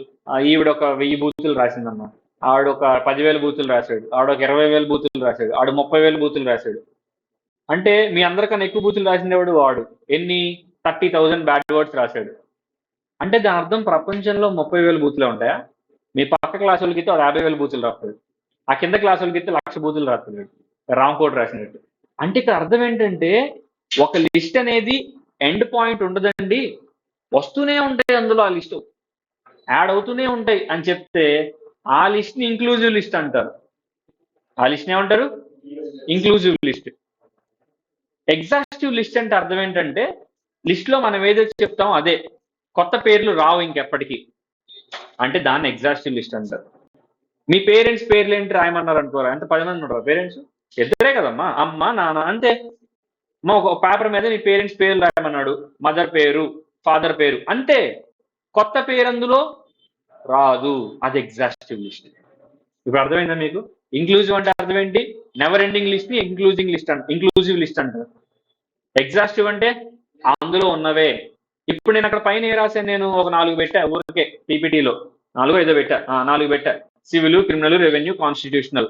ఈవిడ ఒక 1000 బూతులు రాసిందమ్మా, ఆవిడ ఒక 10,000 బూతులు రాశాడు, ఆవిడ ఒక 20,000 బూతులు రాశాడు, ఆడు 30,000 బూతులు రాశాడు. అంటే మీ అందరికన్నా ఎక్కువ బూతులు రాసిందేవాడు వాడు. ఎన్ని? 30,000 బ్యాడ్ వర్డ్స్ రాశాడు. అంటే దాని అర్థం ప్రపంచంలో 30,000 బూతులే ఉంటాయా? మీ పక్క క్లాస్ వాళ్ళకి అయితే 50,000 బూతులు రాస్తాడు, ఆ కింద క్లాస్ వాళ్ళకి అయితే 1,00,000 బూతులు రాస్తాడు, రామ్ కోట్ రాసినట్టు. అంటే ఇక్కడ అర్థం ఏంటంటే ఒక లిస్ట్ అనేది ఎండ్ పాయింట్ ఉండదండి, వస్తూనే ఉంటాయి అందులో, ఆ లిస్టు యాడ్ అవుతూనే ఉంటాయి అని చెప్తే ఆ లిస్ట్ ని ఇంక్లూజివ్ లిస్ట్ అంటారు. ఆ లిస్ట్ ఏమంటారు? Inclusive list. ఎగ్జాస్టివ్ లిస్ట్ అంటే అర్థం ఏంటంటే లిస్ట్ లో మనం ఏదైతే చెప్తామో అదే, కొత్త పేర్లు రావు ఇంకెప్పటికీ, అంటే దాన్ని ఎగ్జాస్టివ్ లిస్ట్ అంటారు. మీ పేరెంట్స్ పేర్లు ఏంటి రాయమన్నారు అనుకోరా, ఎంత 10 మంది ఉంటారు పేరెంట్స్? ఇద్దరే కదమ్మా, అమ్మ నాన్న, అంతే. మా ఒక పేపర్ మీద మీ పేరెంట్స్ పేర్లు రాయమన్నాడు, మదర్ పేరు, ఫాదర్ పేరు, అంతే. కొత్త పేరు అందులో రాదు, అది ఎగ్జాస్టివ్ లిస్ట్. ఇప్పుడు అర్థమైందా మీకు? ఇంక్లూజివ్ అంటే అర్థం ఏంటి? నెవర్ ఎండింగ్ లిస్ట్ ని ఇంక్లూజివ్ లిస్ట్ అంటారు. ఎగ్జాస్టివ్ అంటే అందులో ఉన్నవే. ఇప్పుడు నేను అక్కడ పైన ఏ రాశాను? నేను ఒక 4 పెట్టా ఊరికే, పీపీటీలో 4 ఏదో పెట్టా, 4 పెట్టా. Civil, criminal, revenue, constitutional.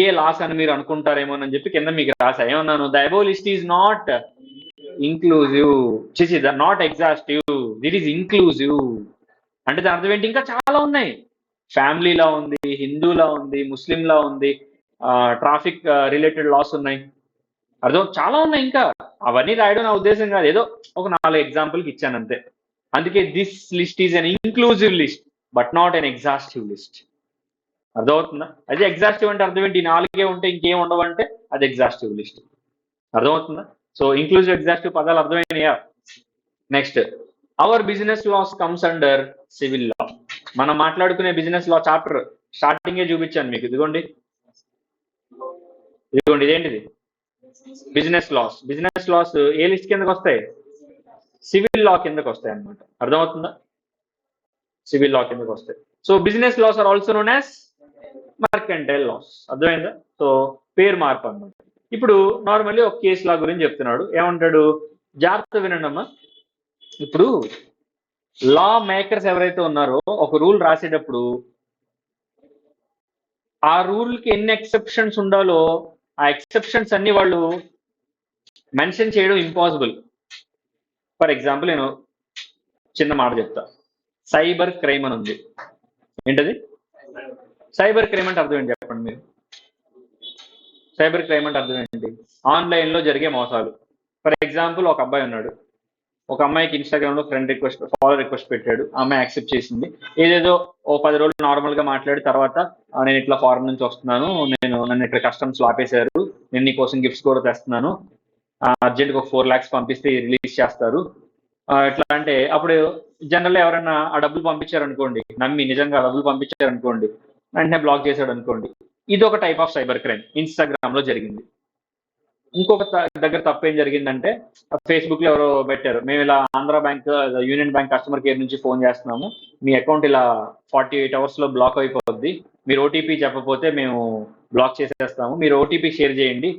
ఏ లాస్ అని మీరు అనుకుంటారేమోనని చెప్పి కింద మీకు రాసా. ఏమన్నాను? The above list is not inclusive, not exhaustive, it is inclusive. అంటే దాని అర్థం ఏంటి? ఇంకా చాలా ఉన్నాయి. ఫ్యామిలీలా ఉంది, హిందూలా ఉంది, ముస్లింలా ఉంది, ట్రాఫిక్ రిలేటెడ్ లాస్ ఉన్నాయి, అర్థం చాలా ఉన్నాయి ఇంకా. అవన్నీ రాయడం నా ఉద్దేశం కాదు, ఏదో ఒక 4 ఎగ్జాంపుల్కి ఇచ్చాను అంతే. అందుకే this list is an inclusive list but not an exhaustive list. అర్థమవుతుందా? అదే ఎగ్జాస్టివ్ అంటే అర్థం ఏంటి? 4 ఉంటే ఇంకేం ఉండవంటే అది ఎగ్జాస్టివ్ లిస్ట్. అర్థమవుతుందా? సో ఇంక్లూజివ్, ఎగ్జాస్టివ్ పదాలు అర్థమైనాయా? Next, our business laws comes under civil law. మనం మాట్లాడుకునే బిజినెస్ లా చాప్టర్ స్టార్టింగే చూపించాను మీకు. ఇదిగోండి, ఇదేంటిది? Business laws. బిజినెస్ లాస్ ఏ లిస్ట్ కిందకి వస్తాయి? సివిల్ లా కిందకి వస్తాయి అన్నమాట. అర్థమవుతుందా? సివిల్ లా కిందకి వస్తాయి. So business laws are also known as mercantile laws. అర్థమైందా? సో పేరు మార్పు అన్నమాట. ఇప్పుడు నార్మల్లీ ఒక కేసు లా గురించి చెప్తున్నాడు. ఏమంటాడు? జాగ్రత్త వినండమ్మా. ఇప్పుడు లా మేకర్స్ ఎవరైతే ఉన్నారో ఒక రూల్ రాసేటప్పుడు ఆ రూల్ కి ఎన్ని ఎక్సెప్షన్స్ ఉండాలో ఆ ఎక్సెప్షన్స్ అన్ని వాళ్ళు మెన్షన్ చేయడం ఇంపాసిబుల్. ఫర్ ఎగ్జాంపుల్ నేను చిన్న మాట చెప్తా. సైబర్ క్రైమ్ అని ఉంది. ఏంటది? సైబర్ క్రైమ్ అంటే అర్థం ఏంటి చెప్పండి మీరు? సైబర్ క్రైమ్ అంటే అర్థం ఏంటి? ఆన్లైన్ లో జరిగే మోసాలు. ఫర్ ఎగ్జాంపుల్ ఒక అబ్బాయి ఉన్నాడు, ఒక అమ్మాయికి ఇన్స్టాగ్రామ్ లో ఫ్రెండ్ రిక్వెస్ట్, ఫాలో రిక్వెస్ట్ పెట్టాడు, ఆ అమ్మాయి యాక్సెప్ట్ చేసింది. ఏదేదో ఓ 10 రోజులు నార్మల్ గా మాట్లాడి తర్వాత నేను ఇట్లా ఫారెన్ నుంచి వస్తున్నాను, నన్ను ఇక్కడ కస్టమ్స్ లో ఆపేశారు, నేను నీ కోసం గిఫ్ట్స్ కూడా తెస్తున్నాను, అర్జెంట్గా ఒక 4 lakhs పంపిస్తే రిలీజ్ చేస్తారు. ఎట్లా అంటే అప్పుడు జనరల్ ఎవరైనా ఆ డబ్బులు పంపించారనుకోండి, నమ్మి నిజంగా డబ్బులు పంపించారనుకోండి, వెంటనే బ్లాక్ చేశాడు అనుకోండి. ఇది ఒక type of cyber crime Instagram లో జరిగింది. ఇంకొక దగ్గర తప్పు ఏం జరిగిందంటే ఫేస్బుక్ లో ఎవరో పెట్టారు, మేము ఇలా Andhra bank union bank customer care నుంచి ఫోన్ చేస్తున్నాము, మీ అకౌంట్ ఇలా 48 hours లో బ్లాక్ అయిపోద్ది, మీరు ఓటీపీ చెప్పకపోతే మేము బ్లాక్ చేసేస్తాము, మీరు ఓటీపీ షేర్ చేయండి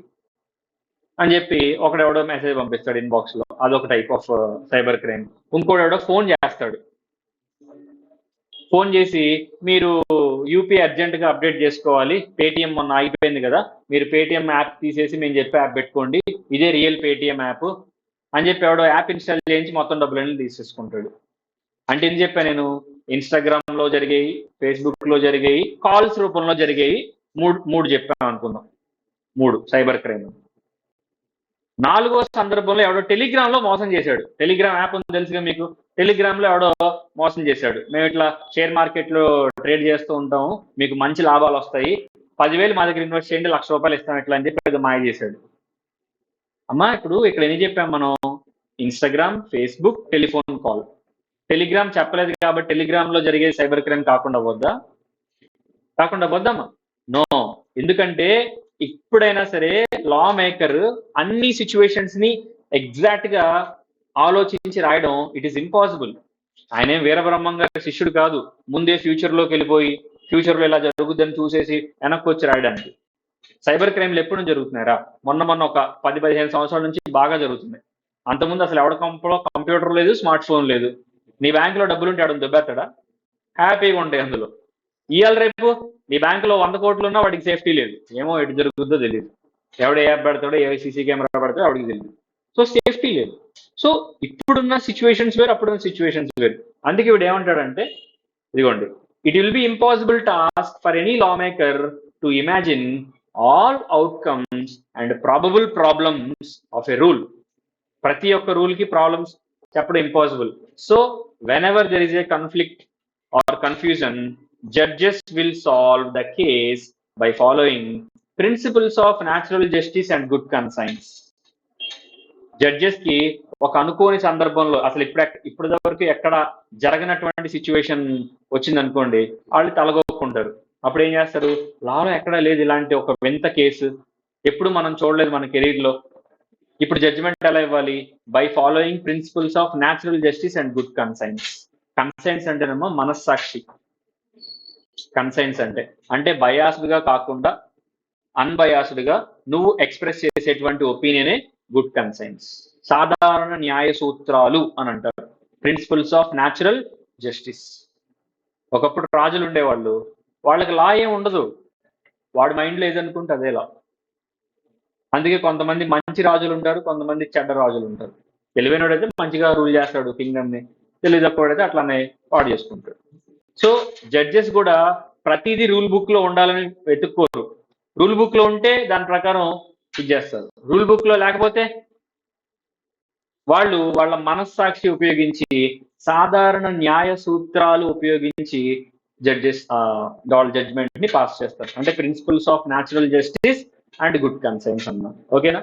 అని చెప్పి ఒకడెవడో మెసేజ్ పంపిస్తాడు ఇన్బాక్స్ లో. అదొక టైప్ ఆఫ్ సైబర్ క్రైమ్. ఇంకోడెవడో ఫోన్ చేస్తాడు, ఫోన్ చేసి మీరు యూపీఐ అర్జెంట్ గా అప్డేట్ చేసుకోవాలి, పేటిఎం మొన్న ఆగిపోయింది కదా, మీరు పేటిఎం యాప్ తీసేసి మేము చెప్పే యాప్ పెట్టుకోండి, ఇదే రియల్ పేటిఎం యాప్ అని చెప్పి ఎవడో యాప్ ఇన్స్టాల్ చేయించి మొత్తం డబ్బులన్నీ తీసేసుకుంటాడు. అంటే ఏం చెప్పా నేను, ఇన్స్టాగ్రామ్ లో జరిగాయి, ఫేస్బుక్ లో జరిగాయి, కాల్స్ రూపంలో జరిగాయి, మూడు చెప్పాను అనుకుందాం, 3 సైబర్ క్రైమ్. 4వ సందర్భంలో ఎవడో టెలిగ్రామ్ లో మోసం చేశాడు. టెలిగ్రామ్ యాప్ ఉంది తెలుసుగా మీకు, టెలిగ్రామ్ లో ఎవడో మోసం చేశాడు, మేము ఇట్లా షేర్ మార్కెట్ లో ట్రేడ్ చేస్తూ ఉంటాము, మీకు మంచి లాభాలు వస్తాయి, 10,000 మా దగ్గర ఇన్వెస్ట్ చేయండి, ₹1,00,000 ఇస్తాం ఇట్లా అని చెప్పి ఏదో మాయ చేశాడు. అమ్మా ఇప్పుడు ఇక్కడ ఎన్ని చెప్పాం మనం, Instagram, Facebook, telephone call. Telegram చెప్పలేదు కాబట్టి టెలిగ్రామ్ లో జరిగే సైబర్ క్రైమ్ కాకుండా పోద్దమ్మా? నో. ఎందుకంటే ఇప్పుడైనా సరే లా మేకర్ అన్ని సిచ్యువేషన్స్ ని ఎగ్జాక్ట్ గా ఆలోచించి రాయడం ఇట్ ఈస్ ఇంపాసిబుల్. ఆయనేం వీరబ్రహ్మం గారి శిష్యుడు కాదు, ముందే ఫ్యూచర్ లోకి వెళ్ళిపోయి ఫ్యూచర్ లో ఇలా జరుగుద్దని చూసేసి వెనక్కి వచ్చి రాయడానికి. సైబర్ క్రైమ్లు ఎప్పుడు జరుగుతున్నారా? మొన్న ఒక 10-15 సంవత్సరాల నుంచి బాగా జరుగుతుంది. అంతకుముందు అసలు ఎవడ కంపలో కంప్యూటర్ లేదు, స్మార్ట్ ఫోన్ లేదు. నీ బ్యాంకులో డబ్బులుంటే ఆడ దొబ్బేస్తాడా? హ్యాపీగా ఉంటాయి అందులో. ఇవాళ రేపు నీ బ్యాంకులో 100 కోట్లు ఉన్నా వాడికి సేఫ్టీ లేదు, ఏమో ఎటు జరుగుతుందో తెలియదు, ఎవడ యాప్ పెడతాడో, ఏ సీసీ కెమెరా పెడతాడో వాడికి తెలియదు. సో సేఫ్టీ లేదు. సో ఇప్పుడున్న సిచ్యువేషన్స్ వేరు, అప్పుడున్న సిచ్యువేషన్స్ వేరు. అందుకే వీడు ఏమంటాడంటే, ఇదిగోండి, it will be impossible task for any law maker to imagine all outcomes and probable problems of a rule. ప్రతి ఒక్క రూల్ కి ప్రాబ్లమ్స్ చెప్పడం impossible. So when ever there is a conflict or confusion, judges will solve the case by following principles of natural justice and good conscience. Judges కి ఒక అనుకోని సందర్భంలో అసలు ఇప్పుడు వరకు ఎక్కడ జరగనటువంటి సిచ్యువేషన్ వచ్చిందనుకోండి, వాళ్ళు తలగొక్కుంటారు. అప్పుడు ఏం చేస్తారు, లాలో ఎక్కడా లేదు ఇలాంటి ఒక వింత కేసు, ఎప్పుడు మనం చూడలేదు మన కెరీర్ లో, ఇప్పుడు జడ్జిమెంట్ ఎలా ఇవ్వాలి? By following principles of natural justice and good conscience. Conscience అంటేనేమో మనస్సాక్షి. కన్సైన్స్ అంటే బయాస్డ్ గా కాకుండా అన్బయాస్డ్ గా నువ్వు ఎక్స్ప్రెస్ చేసేటువంటి ఒపీనియనే గుడ్ కన్సైన్స్. సాధారణ న్యాయ సూత్రాలు అని అంటారు, ప్రిన్సిపల్స్ ఆఫ్ న్యాచురల్ జస్టిస్. ఒకప్పుడు రాజులు ఉండేవాళ్ళు, వాళ్ళకి లా ఏం ఉండదు, వాడి మైండ్ లేదనుకుంటే అదే లా. అందుకే కొంతమంది మంచి రాజులు ఉంటారు, కొంతమంది చెడ్డ రాజులు ఉంటారు. తెలివైనడైతే మంచిగా రూల్ చేస్తాడు కింగ్డమ్ ని, తెలియదప్పుడైతే అట్లానే పాడు చేసుకుంటాడు. సో జడ్జెస్ కూడా ప్రతిదీ రూల్ బుక్ లో ఉండాలని వెతుక్కోరు. రూల్ బుక్ లో ఉంటే దాని ప్రకారం ఇది చేస్తారు, రూల్ బుక్ లో లేకపోతే వాళ్ళు వాళ్ళ మనస్సాక్షి ఉపయోగించి, సాధారణ న్యాయ సూత్రాలు ఉపయోగించి వాళ్ళ జడ్జ్మెంట్ ని పాస్ చేస్తారు. అంటే principles of natural justice and good conscience అన్నాం. ఓకేనా?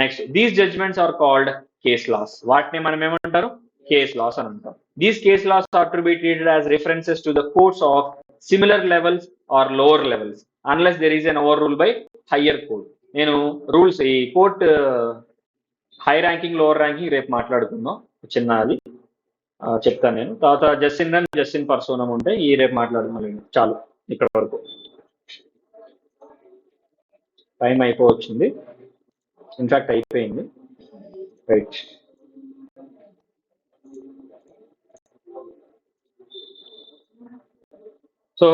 Next, these judgements are called case laws. వాటిని మనం ఏమంటారు? కేస్ లాస్ అని అంటాం. These case laws are to be treated as references to the courts of similar levels or lower levels unless there is an overrule by higher court. నేను rules ఈ court high ranking lower ranking రేపు మాట్లాడుకుందాం, చిన్న అది చెప్తాను నేను. తర్వాత Justin పర్సోనం ఉంటే ఈ రేపు మాట్లాడుకుందాం. చాలు ఇక్కడ వరకు, టైం అయిపోవచ్చింది, ఇన్ఫాక్ట్ అయిపోయింది. రైట్, సో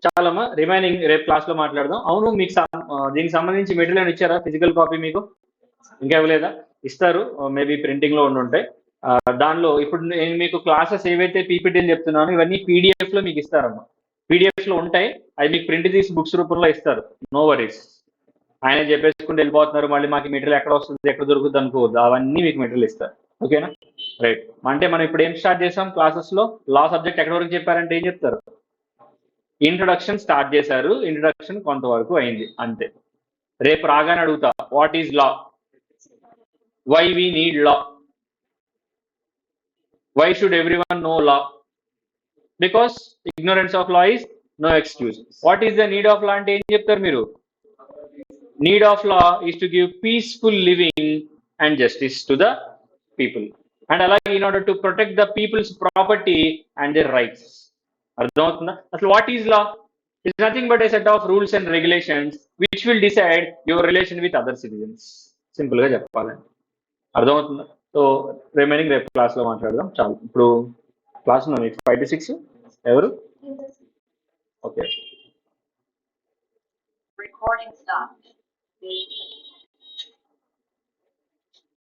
చాలమ్మా, రిమైనింగ్ రేపు క్లాస్ లో మాట్లాడదాం. అవును, మీకు దీనికి సంబంధించి మెటీరియల్ ఇచ్చారా? ఫిజికల్ కాపీ మీకు ఇంకా ఇవ్వలేదా? ఇస్తారు, మేబీ ప్రింటింగ్ లో ఉంటాయి. దానిలో ఇప్పుడు నేను మీకు క్లాసెస్ ఏవైతే పీపీటీలు చెప్తున్నానో ఇవన్నీ పీడిఎఫ్ లో మీకు ఇస్తారమ్మా. పీడిఎఫ్ లో ఉంటాయి, అవి మీకు ప్రింట్ తీసి బుక్స్ రూపంలో ఇస్తారు. నో వరీస్, ఆయన చెప్పేసుకుంటూ వెళ్ళిపోతున్నారు, మళ్ళీ మాకు మెటీరియల్ ఎక్కడ వస్తుంది, ఎక్కడ దొరుకుతుంది అనుకోవద్దు, అవన్నీ మీకు మెటీరియల్ ఇస్తారు. ఓకేనా? రైట్. అంటే మనం ఇప్పుడు ఏం స్టార్ట్ చేసాం క్లాసెస్ లో? లా సబ్జెక్ట్ ఎక్కడ వరకు చెప్పారంటే ఏం చెప్తారు? ఇంట్రొడక్షన్ స్టార్ట్ చేశారు, ఇంట్రొడక్షన్ కొంతవరకు అయింది అంతే. రేపు రాగానే అడుగుతా, what is law? Why we need law? Why should everyone know law? Because ignorance of law is no excuse. What is the need of law అంటే ఏం చెప్తారు మీరు? Need of law is to give peaceful living and justice to the people. And అలాగే in order to protect the people's property and their rights. అర్థమవుతుందా? అసలు what is law? It's nothing but a set of rules and regulations which will decide your relation with other citizens. Simple గా చెప్పాలండి. అర్థమవుతుందా? So remaining రేపు class లో మాట్లాడదాం. చాలు. ఇప్పుడు క్లాస్ లో మీకు 5 to 6 ఎవరు? ఓకే. Recording stopped.